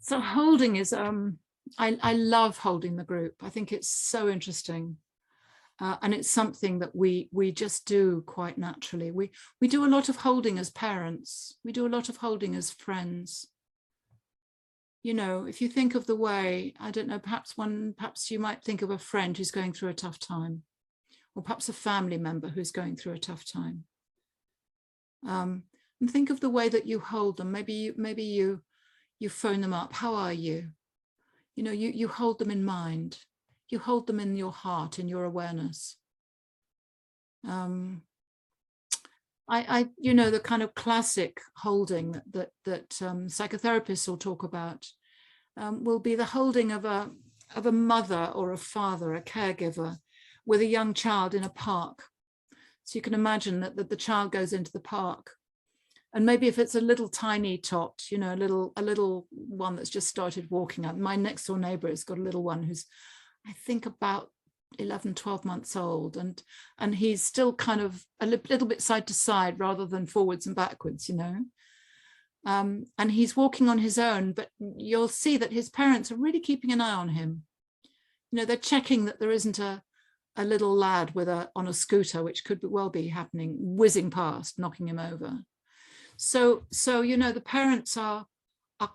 So holding is I love holding the group. I think it's so interesting, and it's something that we just do quite naturally. We do a lot of holding as parents. We do a lot of holding as friends. You know, if you think of the way, I don't know, perhaps you might think of a friend who's going through a tough time, or perhaps a family member who's going through a tough time. And think of the way that you hold them. Maybe you phone them up. How are you? You know, you hold them in mind. You hold them in your heart, in your awareness. You know, the kind of classic holding that psychotherapists will talk about will be the holding of a mother or a father, a caregiver, with a young child in a park. So you can imagine that the child goes into the park, and maybe if it's a little tiny tot, you know, a little one that's just started walking up. My next door neighbor has got a little one who's, I think, about 11, 12 months old, and he's still kind of a little bit side to side rather than forwards and backwards, you know. And he's walking on his own, but you'll see that his parents are really keeping an eye on him. You know, they're checking that there isn't a little lad on a scooter, which could well be happening, whizzing past, knocking him over. So you know, the parents are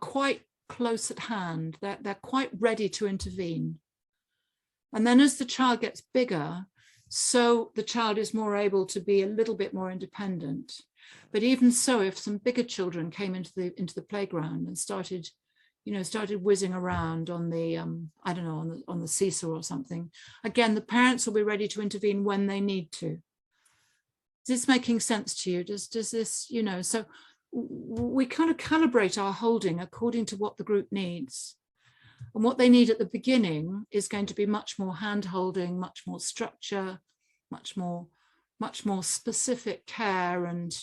quite close at hand. They're quite ready to intervene. And then as the child gets bigger, so the child is more able to be a little bit more independent. But even so, if some bigger children came into the playground and started whizzing around on the, I don't know, on the seesaw or something, again, the parents will be ready to intervene when they need to. Is this making sense to you? Does this, you know, so we kind of calibrate our holding according to what the group needs. And what they need at the beginning is going to be much more hand holding, much more structure, much more specific care and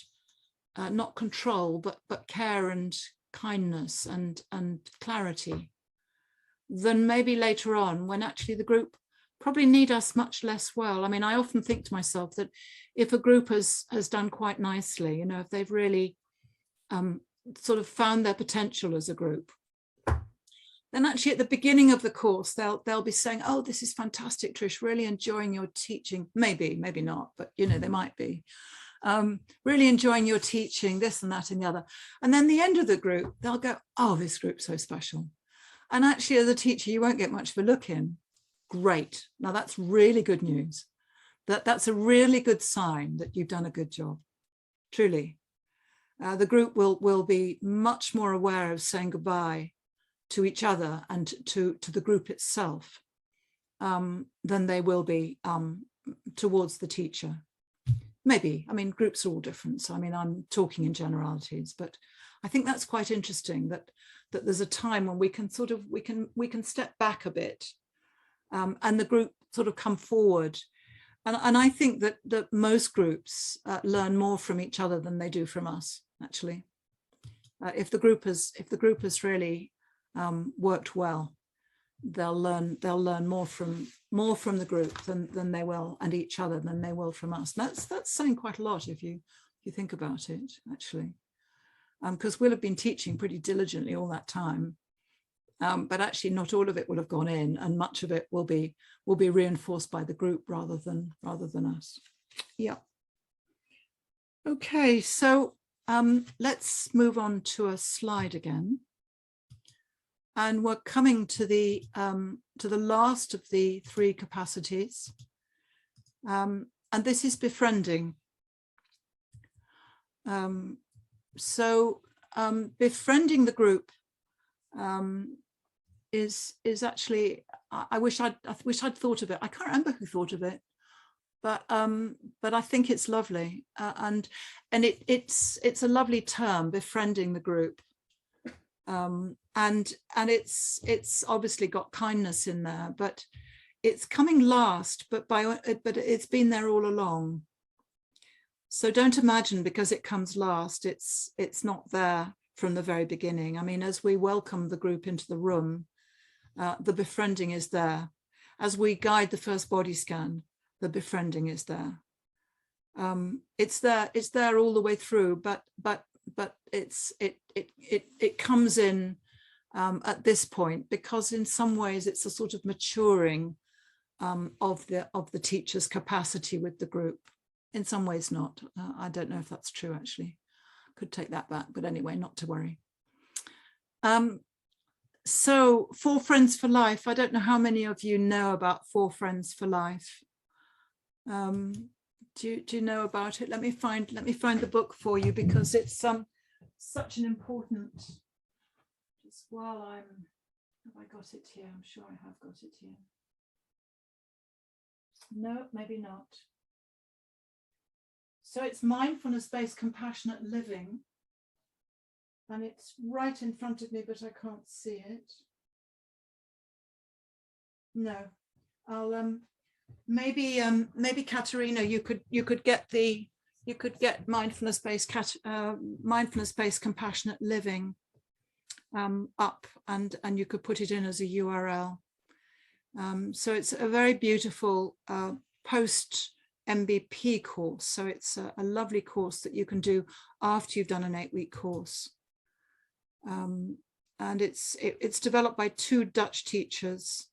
not control, but care and kindness and clarity, than maybe later on when actually the group probably need us much less well. I mean, I often think to myself that if a group has done quite nicely, you know, if they've really sort of found their potential as a group, then actually at the beginning of the course, they'll be saying, oh, this is fantastic, Trish, really enjoying your teaching. Maybe not, but you know, they might be. Really enjoying your teaching, this and that and the other. And then the end of the group, they'll go, oh, this group's so special. And actually as a teacher, you won't get much of a look in. Great. Now that's really good news. That's a really good sign that you've done a good job, truly. The group will be much more aware of saying goodbye to each other and to the group itself than they will be towards the teacher. Maybe, I mean, groups are all different. So I mean, I'm talking in generalities, but I think that's quite interesting that there's a time when we can sort of, we can step back a bit and the group sort of come forward. And I think that most groups learn more from each other than they do from us, actually. If the group has really worked well, they'll learn more from the group than they will, and each other than they will from us. And that's saying quite a lot if you think about it, actually, because we'll have been teaching pretty diligently all that time, but actually not all of it will have gone in, and much of it will be reinforced by the group rather than us. Yeah. Okay, so let's move on to a slide again. And we're coming to the last of the 3 capacities, and this is befriending. Befriending the group is actually, I wish I'd thought of it. I can't remember who thought of it, but I think it's lovely, and it's a lovely term, befriending the group. And it's obviously got kindness in there, but it's coming last, but it's been there all along. So don't imagine because it comes last, it's not there from the very beginning. I mean, as we welcome the group into the room, the befriending is there. As we guide the first body scan, the befriending is there. It's there all the way through, but it comes in at this point, because in some ways it's a sort of maturing of the teacher's capacity with the group. In some ways not. I don't know if that's true, actually. Could take that back, but anyway, not to worry. So 4 Friends for Life. I don't know how many of you know about 4 Friends for Life. Do you know about it? Let me find the book for you, because it's such an important. Just while have I got it here? I'm sure I have got it here. No, maybe not. So it's Mindfulness-based Compassionate Living, and it's right in front of me, but I can't see it. No, I'll maybe Katerina, you could get mindfulness-based compassionate living up, and you could put it in as a URL. So it's a very beautiful post MBP course. So it's a lovely course that you can do after you've done an 8-week course. And it's developed by 2 Dutch teachers.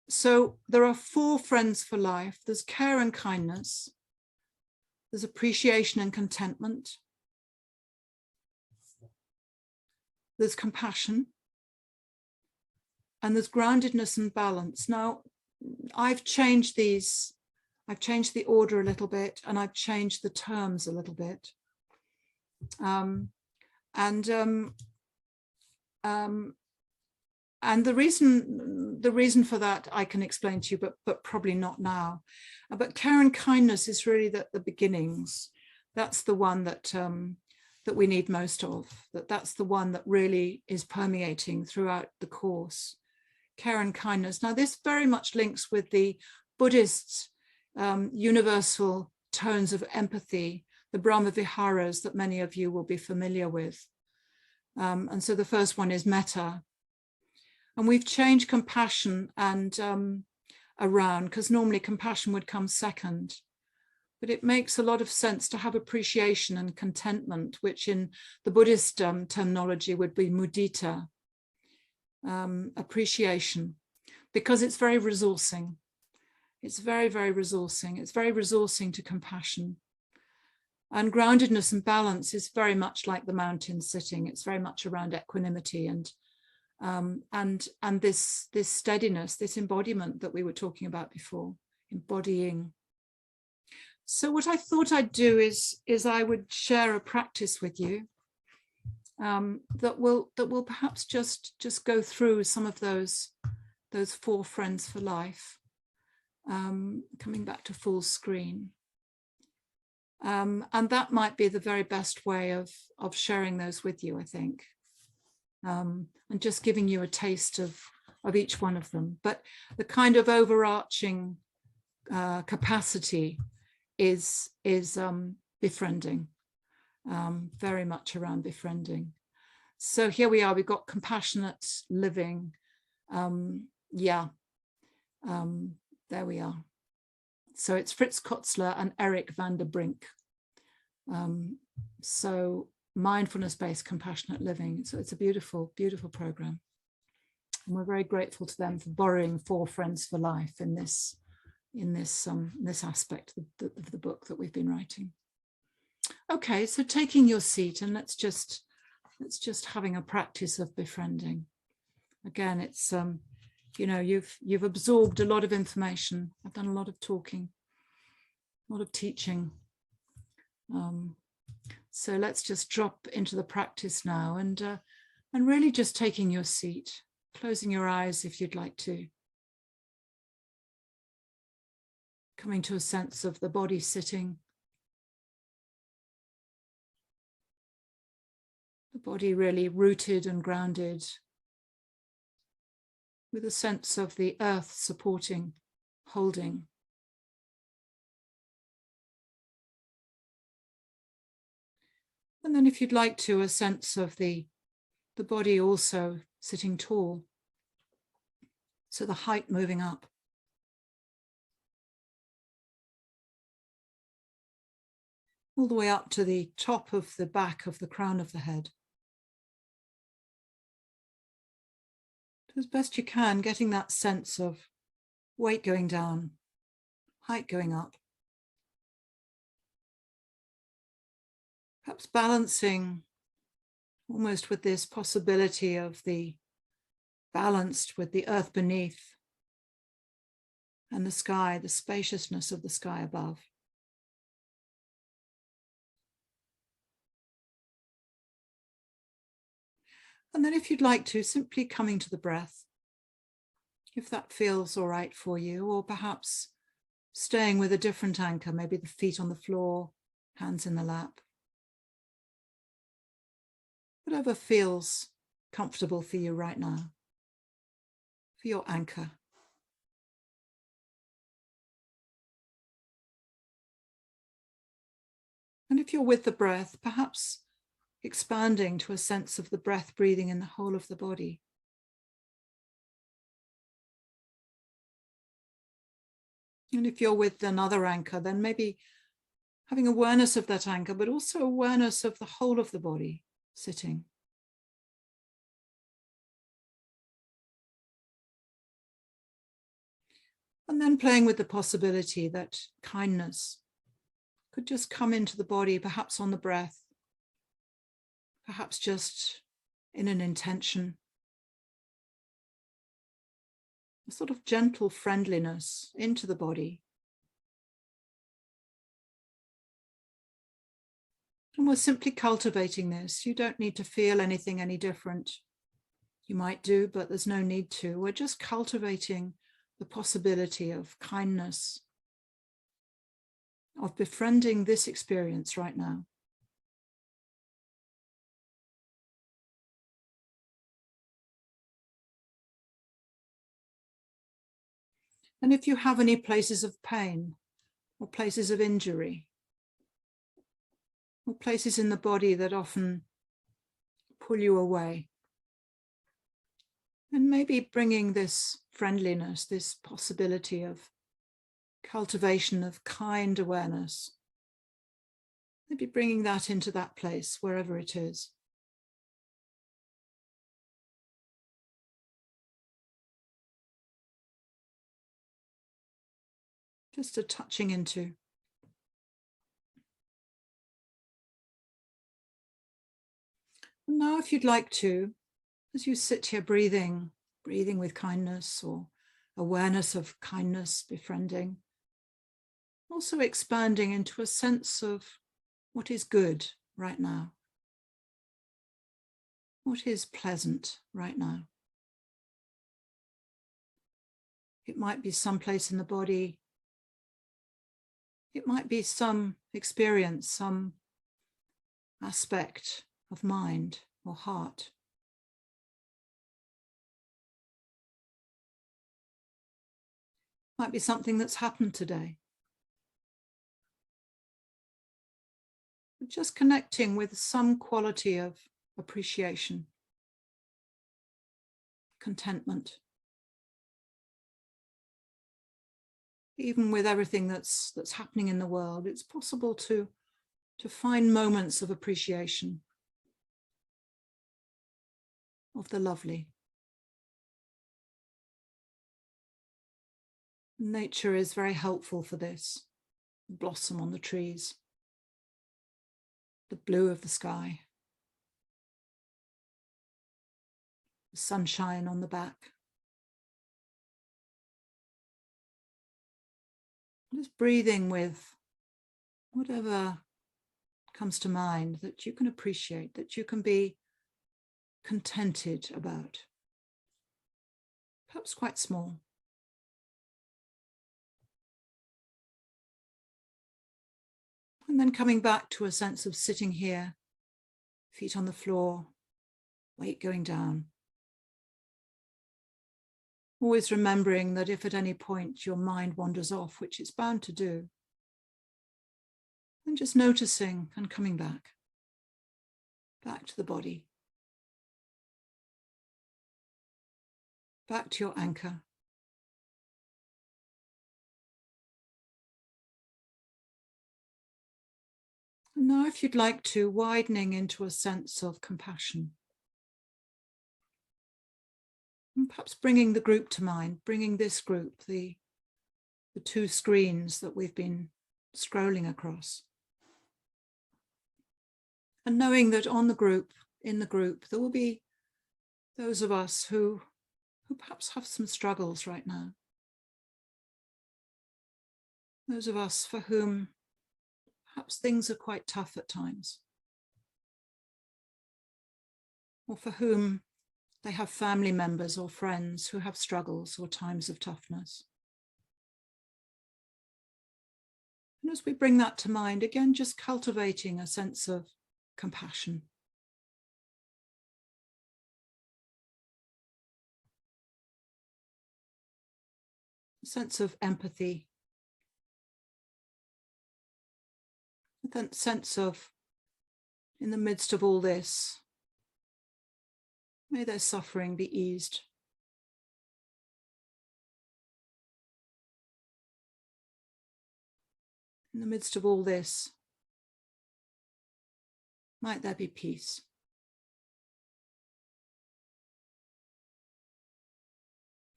So there are 4 friends for life. There's care and kindness. There's appreciation and contentment. There's compassion. And there's groundedness and balance. Now, I've changed these. I've changed the order a little bit, and I've changed the terms a little bit. And the reason for that I can explain to you, but probably not now. But care and kindness is really the beginnings. That's the one that we need most of. That's the one that really is permeating throughout the course. Care and kindness. Now, this very much links with the Buddhist universal tones of empathy, the Brahma Viharas that many of you will be familiar with. And so the first one is metta. And we've changed compassion and around, because normally compassion would come second. But it makes a lot of sense to have appreciation and contentment, which in the Buddhist terminology would be mudita. appreciation, because it's very resourcing. It's very, very resourcing. It's very resourcing to compassion. And groundedness and balance is very much like the mountain sitting. It's very much around equanimity and this steadiness, this embodiment that we were talking about before, embodying. So what I thought I'd do is I would share a practice with you that will perhaps just go through some of those 4 friends for life. Coming back to full screen. And that might be the very best way of sharing those with you, I think. And just giving you a taste of each one of them. But the kind of overarching capacity is befriending, very much around befriending. So here we are, we've got compassionate living. There we are. So it's Fritz Kotzler and Eric van der Brink. So mindfulness-based compassionate living. So it's a beautiful, beautiful program. And we're very grateful to them for borrowing 4 friends for life in this aspect of the book that we've been writing. Okay, so taking your seat, and let's just having a practice of befriending. Again, it's you know, you've absorbed a lot of information. I've done a lot of talking, a lot of teaching. So let's just drop into the practice now, and really just taking your seat, closing your eyes if you'd like to. Coming to a sense of the body sitting. The body really rooted and grounded, with a sense of the earth supporting, holding. And then if you'd like to, a sense of the body also sitting tall. So the height moving up. All the way up to the top of the back of the crown of the head. As best you can, getting that sense of weight going down, height going up. Perhaps balancing almost with this possibility of the balanced with the earth beneath and the sky, the spaciousness of the sky above. And then if you'd like to, simply coming to the breath, if that feels all right for you, or perhaps staying with a different anchor, maybe the feet on the floor, hands in the lap. Whatever feels comfortable for you right now, for your anchor. And if you're with the breath, perhaps expanding to a sense of the breath breathing in the whole of the body. And if you're with another anchor, then maybe having awareness of that anchor, but also awareness of the whole of the body sitting. And then playing with the possibility that kindness could just come into the body, perhaps on the breath, perhaps just in an intention. A sort of gentle friendliness into the body. And we're simply cultivating this. You don't need to feel anything any different. You might do, but there's no need to. We're just cultivating the possibility of kindness, of befriending this experience right now. And if you have any places of pain or places of injury or places in the body that often pull you away, and maybe bringing this friendliness, this possibility of cultivation of kind awareness, maybe bringing that into that place, wherever it is. just a touching into. And now, if you'd like to, as you sit here breathing with kindness or awareness of kindness, befriending, also expanding into a sense of what is good right now, what is pleasant right now. It might be someplace in the body. It might be some experience, some aspect of mind or heart. Might be something that's happened today. But just connecting with some quality of appreciation, contentment. Even with everything that's happening in the world, it's possible to find moments of appreciation of the lovely. Nature is very helpful for this. The blossom on the trees, the blue of the sky, the sunshine on the back. Just breathing with whatever comes to mind that you can appreciate, that you can be contented about. Perhaps quite small. And then coming back to a sense of sitting here, feet on the floor, weight going down. Always remembering that if at any point your mind wanders off, which it's bound to do, then just noticing and coming back to the body, back to your anchor. And now, if you'd like to, widening into a sense of compassion. And perhaps bringing the group to mind, bringing this group, the two screens that we've been scrolling across. And knowing that in the group, there will be those of us who perhaps have some struggles right now. Those of us for whom perhaps things are quite tough at times. Or for whom they have family members or friends who have struggles or times of toughness. And as we bring that to mind, again, just cultivating a sense of compassion. A sense of empathy. That sense of, in the midst of all this, may their suffering be eased. In the midst of all this, might there be peace.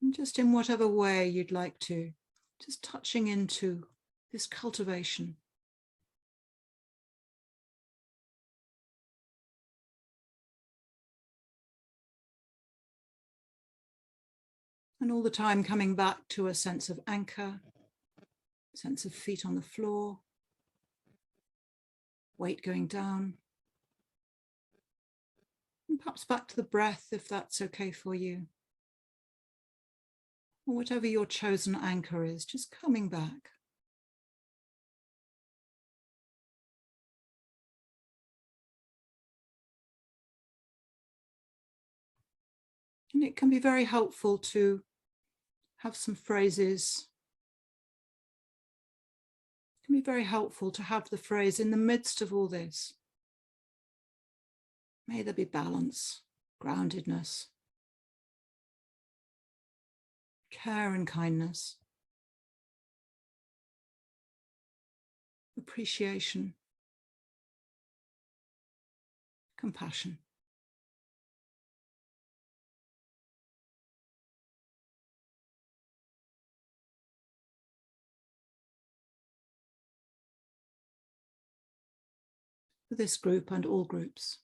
And just in whatever way you'd like to, just touching into this cultivation. And all the time coming back to a sense of anchor, sense of feet on the floor, weight going down. And perhaps back to the breath, if that's okay for you. Or whatever your chosen anchor is, just coming back. And it can be very helpful to have some phrases. It can be very helpful to have the phrase, in the midst of all this, may there be balance, groundedness, care and kindness, appreciation, compassion. for this group and all groups.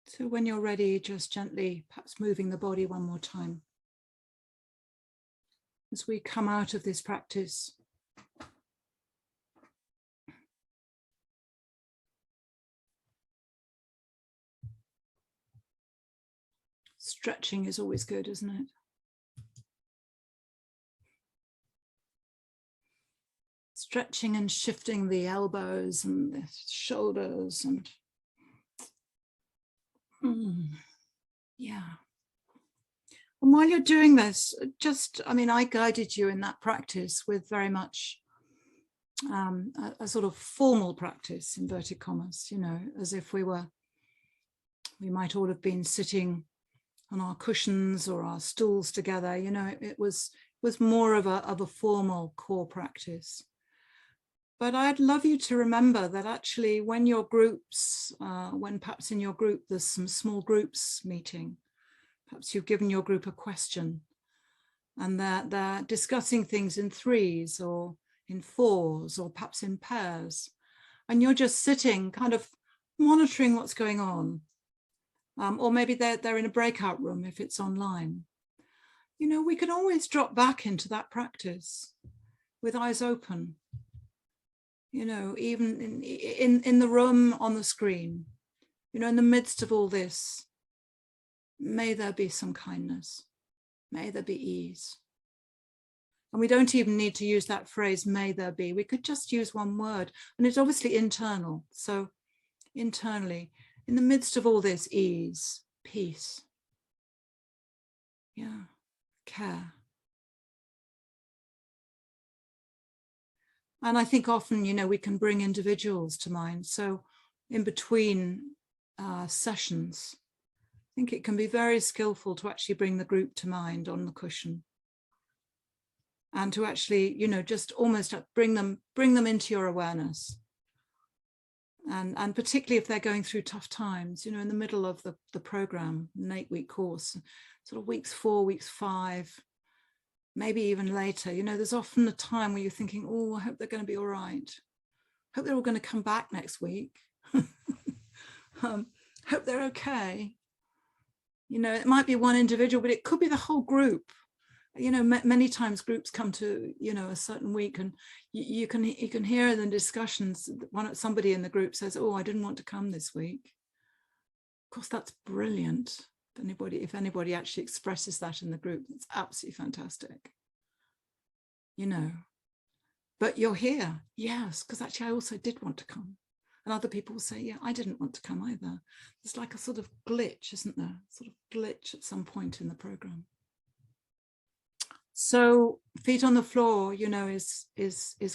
So when you're ready, just gently, perhaps moving the body one more time. As we come out of this practice, stretching is always good, isn't it? Stretching and shifting the elbows and the shoulders and yeah. And while you're doing this, just, I mean, I guided you in that practice with very much a sort of formal practice, inverted commas, you know, as if we might all have been sitting on our cushions or our stools together, you know, it was more of a formal core practice. But I'd love you to remember that actually when your groups, when perhaps in your group there's some small groups meeting, perhaps you've given your group a question and that they're discussing things in threes or in fours or perhaps in pairs, and you're just sitting kind of monitoring what's going on. Or maybe they're in a breakout room if it's online. You know, we can always drop back into that practice with eyes open. You know, even in the room, on the screen, you know, in the midst of all this, may there be some kindness, may there be ease. And we don't even need to use that phrase, may there be. We could just use one word, and it's obviously internal. So internally, in the midst of all this, ease, peace, yeah, care. And I think often, you know, we can bring individuals to mind. So in between sessions, I think it can be very skillful to actually bring the group to mind on the cushion. And to actually, you know, just almost bring them into your awareness. And particularly if they're going through tough times, you know, in the middle of the program, an 8-week course, sort of weeks 4, weeks 5, maybe even later, you know, there's often a time where you're thinking, oh, I hope they're going to be all right. Hope they're all going to come back next week. Hope they're okay. You know, it might be one individual, but it could be the whole group. You know, many times groups come to, you know, a certain week, and you can hear in the discussions, somebody in the group says, oh, I didn't want to come this week. Of course, that's brilliant. If anybody actually expresses that in the group, it's absolutely fantastic. You know, but you're here, yes, because actually I also did want to come. And other people will say, yeah, I didn't want to come either. There's like a sort of glitch, isn't there? Sort of glitch at some point in the program. So feet on the floor, you know, is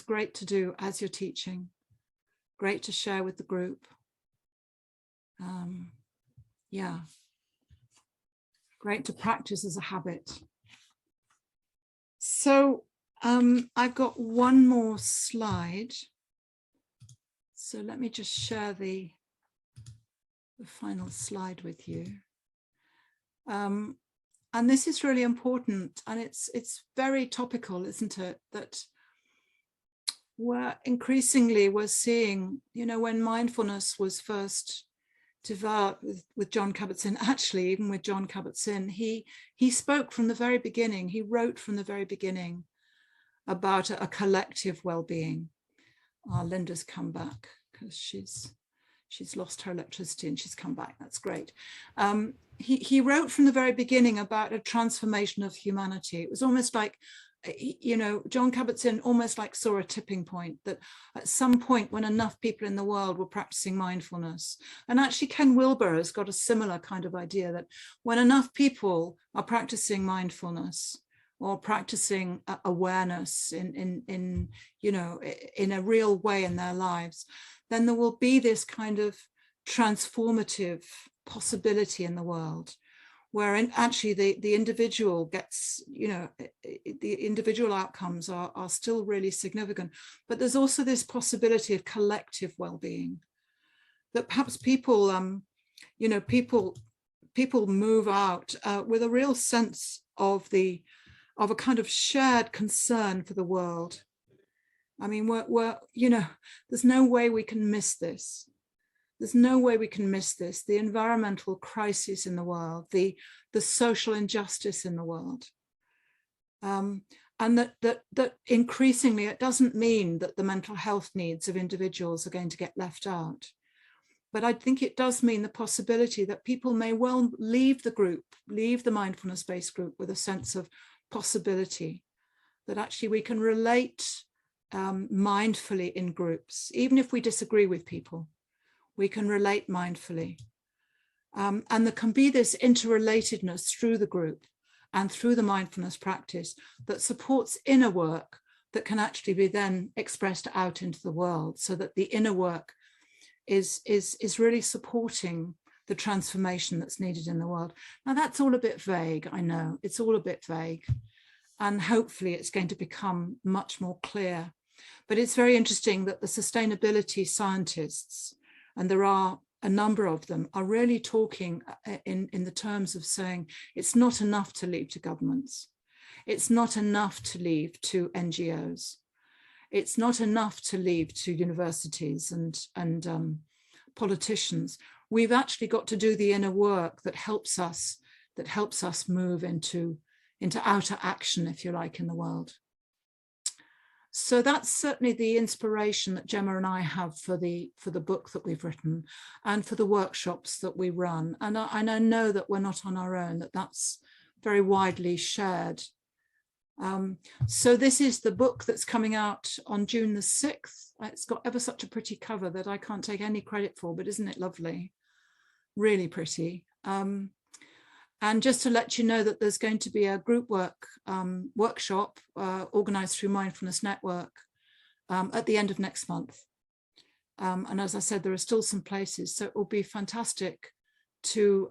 great to do as you're teaching. Great to share with the group. Yeah. Great to practice as a habit. So I've got one more slide. So let me just share the final slide with you. And this is really important, and it's very topical, isn't it? That we're seeing, you know, when mindfulness was first developed with Jon Kabat-Zinn, actually, even with Jon Kabat-Zinn, he spoke from the very beginning, he wrote from the very beginning about a collective well-being. Linda's come back because she's lost her electricity and she's come back. That's great. He wrote from the very beginning about a transformation of humanity. It was almost like, you know, Jon Kabat-Zinn almost like saw a tipping point, that at some point when enough people in the world were practicing mindfulness, and actually Ken Wilber has got a similar kind of idea, that when enough people are practicing mindfulness or practicing awareness in you know, in a real way in their lives, then there will be this kind of transformative possibility in the world, where actually the individual gets, you know, the individual outcomes are still really significant, but there's also this possibility of collective well-being, that perhaps people you know, people move out with a real sense of a kind of shared concern for the world. I mean, we're you know, there's no way we can miss this. There's no way we can miss this. The environmental crisis in the world, the social injustice in the world. And that increasingly, it doesn't mean that the mental health needs of individuals are going to get left out. But I think it does mean the possibility that people may well leave the group, leave the mindfulness-based group with a sense of possibility, that actually we can relate mindfully in groups. Even if we disagree with people, we can relate mindfully. And there can be this interrelatedness through the group and through the mindfulness practice that supports inner work that can actually be then expressed out into the world, so that the inner work is really supporting the transformation that's needed in the world. Now that's all a bit vague, I know, it's all a bit vague, and hopefully it's going to become much more clear. But it's very interesting that the sustainability scientists, and there are a number of them, are really talking in the terms of saying it's not enough to leave to governments. It's not enough to leave to NGOs. It's not enough to leave to universities and politicians. We've actually got to do the inner work that helps us move into outer action, if you like, in the world. So that's certainly the inspiration that Gemma and I have for the book that we've written and for the workshops that we run. And I know that we're not on our own, that's very widely shared. So this is the book that's coming out on June the 6th. It's got ever such a pretty cover that I can't take any credit for, but isn't it lovely? Really pretty. And just to let you know that there's going to be a group workshop organised through Mindfulness Network at the end of next month. And as I said, there are still some places, so it will be fantastic to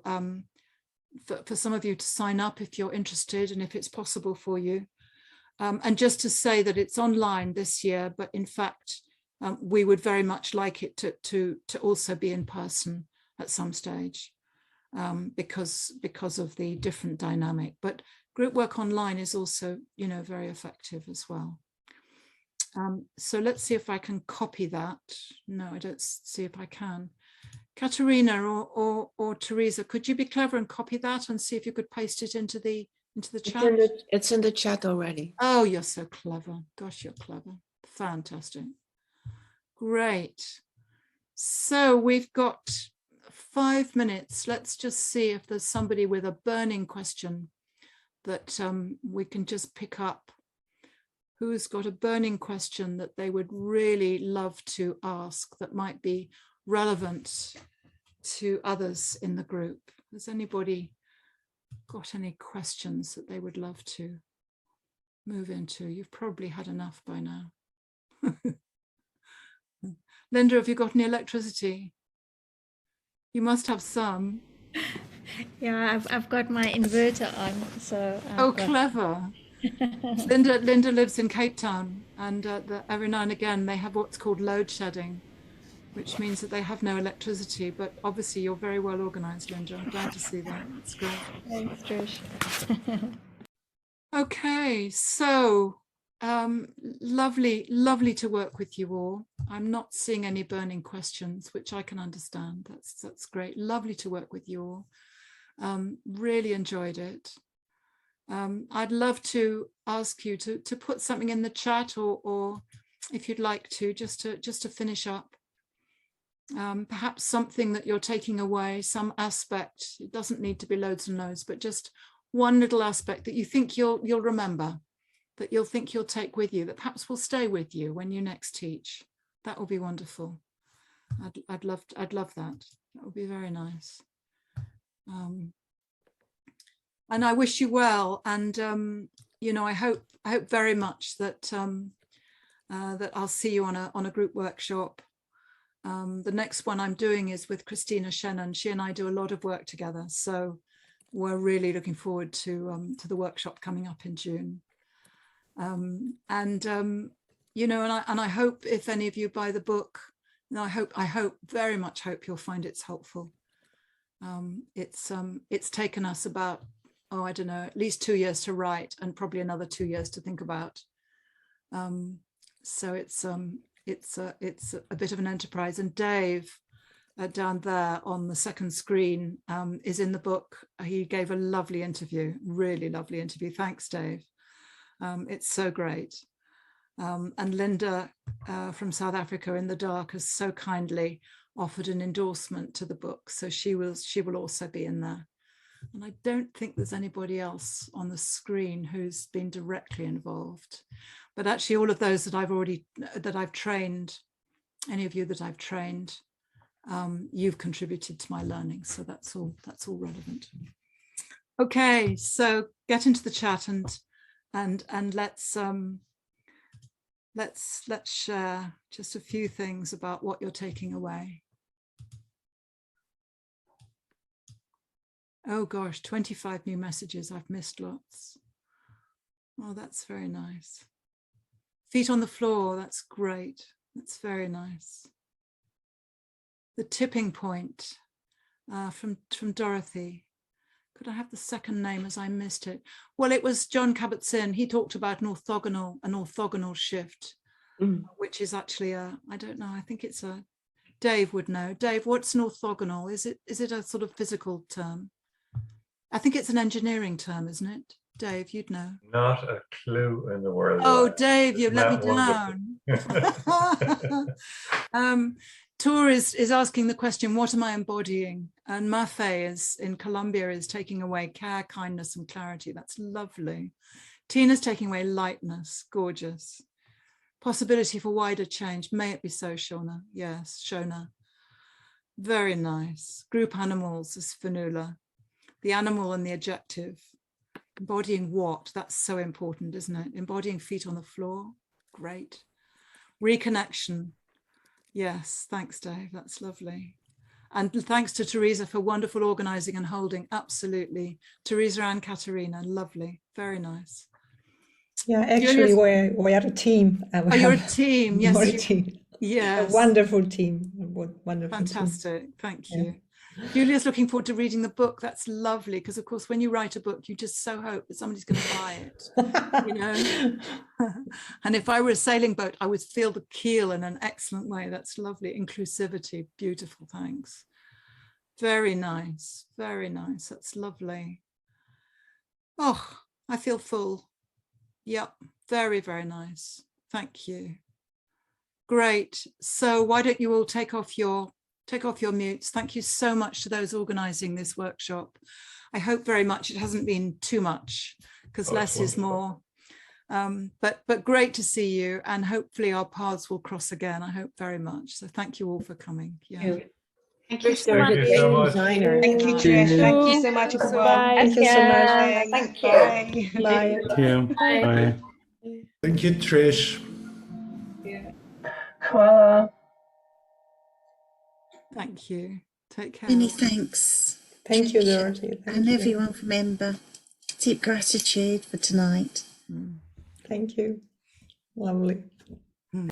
for some of you to sign up if you're interested and if it's possible for you. And just to say that it's online this year, but in fact, we would very much like it to also be in person at some stage. Because of the different dynamic, but group work online is also, you know, very effective as well. So let's see if I can copy that. No, I don't see if I can. Katerina or Teresa, could you be clever and copy that and see if you could paste it into the chat? It's in the chat already. Oh, you're so clever. Gosh, you're clever. Fantastic. Great. So we've got 5 minutes. Let's just see if there's somebody with a burning question that we can just pick up. Who's got a burning question that they would really love to ask that might be relevant to others in the group? Has anybody got any questions that they would love to move into? You've probably had enough by now. Linda, have you got any electricity? You must have some. Yeah, I've got my inverter on, so. Clever. Linda lives in Cape Town, and every now and again they have what's called load shedding, which means that they have no electricity. But obviously, you're very well organised, Linda. I'm glad to see that. That's great. Thanks, Trish. Okay, so lovely to work with you all. I'm not seeing any burning questions, which I can understand. That's great. Lovely to work with you all. Really enjoyed it. I'd love to ask you to put something in the chat, or if you'd like to, just to finish up. Perhaps something that you're taking away, some aspect. It doesn't need to be loads and loads, but just one little aspect that you think you'll remember, that you'll think you'll take with you, that perhaps will stay with you when you next teach. That would be wonderful. I'd love that. That would be very nice. And I wish you well. And you know, I hope very much that that I'll see you on a group workshop. The next one I'm doing is with Christina Shannon. She and I do a lot of work together, so we're really looking forward to the workshop coming up in June. You know, and I hope if any of you buy the book, and I hope very much hope you'll find it's helpful. It's taken us about, I don't know, at least 2 years to write and probably another 2 years to think about. So it's a bit of an enterprise. And Dave, down there on the second screen, is in the book. He gave a lovely interview, really lovely interview. Thanks, Dave. It's so great. And Linda from South Africa in the dark has so kindly offered an endorsement to the book, so she will also be in there. And I don't think there's anybody else on the screen who's been directly involved, but actually all of those that I've trained, any of you that I've trained, you've contributed to my learning, so that's all relevant. Okay, so get into the chat and let's share just a few things about what you're taking away. Oh gosh, 25 new messages. I've missed lots. Oh, that's very nice. Feet on the floor. That's great. That's very nice. The tipping point from Dorothy. Could I have the second name, as I missed it? Well, it was John Kabat-Zinn. He talked about an orthogonal shift, which is actually I don't know, I think it's Dave would know. Dave, what's an orthogonal? Is it a sort of physical term? I think it's an engineering term, isn't it? Dave, you'd know. Not a clue in the world. Oh, Dave, you've let me down. Tor is asking the question, what am I embodying? And Mafe is in Colombia is taking away care, kindness, and clarity. That's lovely. Tina's taking away lightness, gorgeous. Possibility for wider change. May it be so, Shona. Yes, Shona. Very nice. Group animals is Fanula. The animal and the adjective. Embodying what? That's so important, isn't it? Embodying feet on the floor. Great. Reconnection. Yes, thanks, Dave. That's lovely. And thanks to Teresa for wonderful organizing and holding. Absolutely. Teresa and Katerina, lovely. Very nice. Yeah, actually, we are a team. Oh, you're a team. Yes. You're a team. Yes. A wonderful team. Wonderful. Fantastic. Team. Thank you. Yeah. Julia's looking forward to reading the book. That's lovely, because of course when you write a book you just so hope that somebody's going to buy it, you know. And if I were a sailing boat I would feel the keel in an excellent way. That's lovely. Inclusivity, beautiful. Thanks. Very nice, very nice. That's lovely. Oh, I feel full. Yep, very, very nice. Thank you. Great. So why don't you all take off your mutes. Thank you so much to those organizing this workshop. I hope very much it hasn't been too much, because less is more. But great to see you, and hopefully our paths will cross again. I hope very much. So thank you all for coming. Yeah. Thank you so much. Thank you so much. Thank you, Trish. Thank you so much as well. Thank you so much. Thank you. Bye. Thank you. Bye. Thank you, Trish. Voila. Thank you. Take care. Many thanks. Thank you, Dorothy. And everyone from EAMBA. Deep gratitude for tonight. Thank you. Lovely.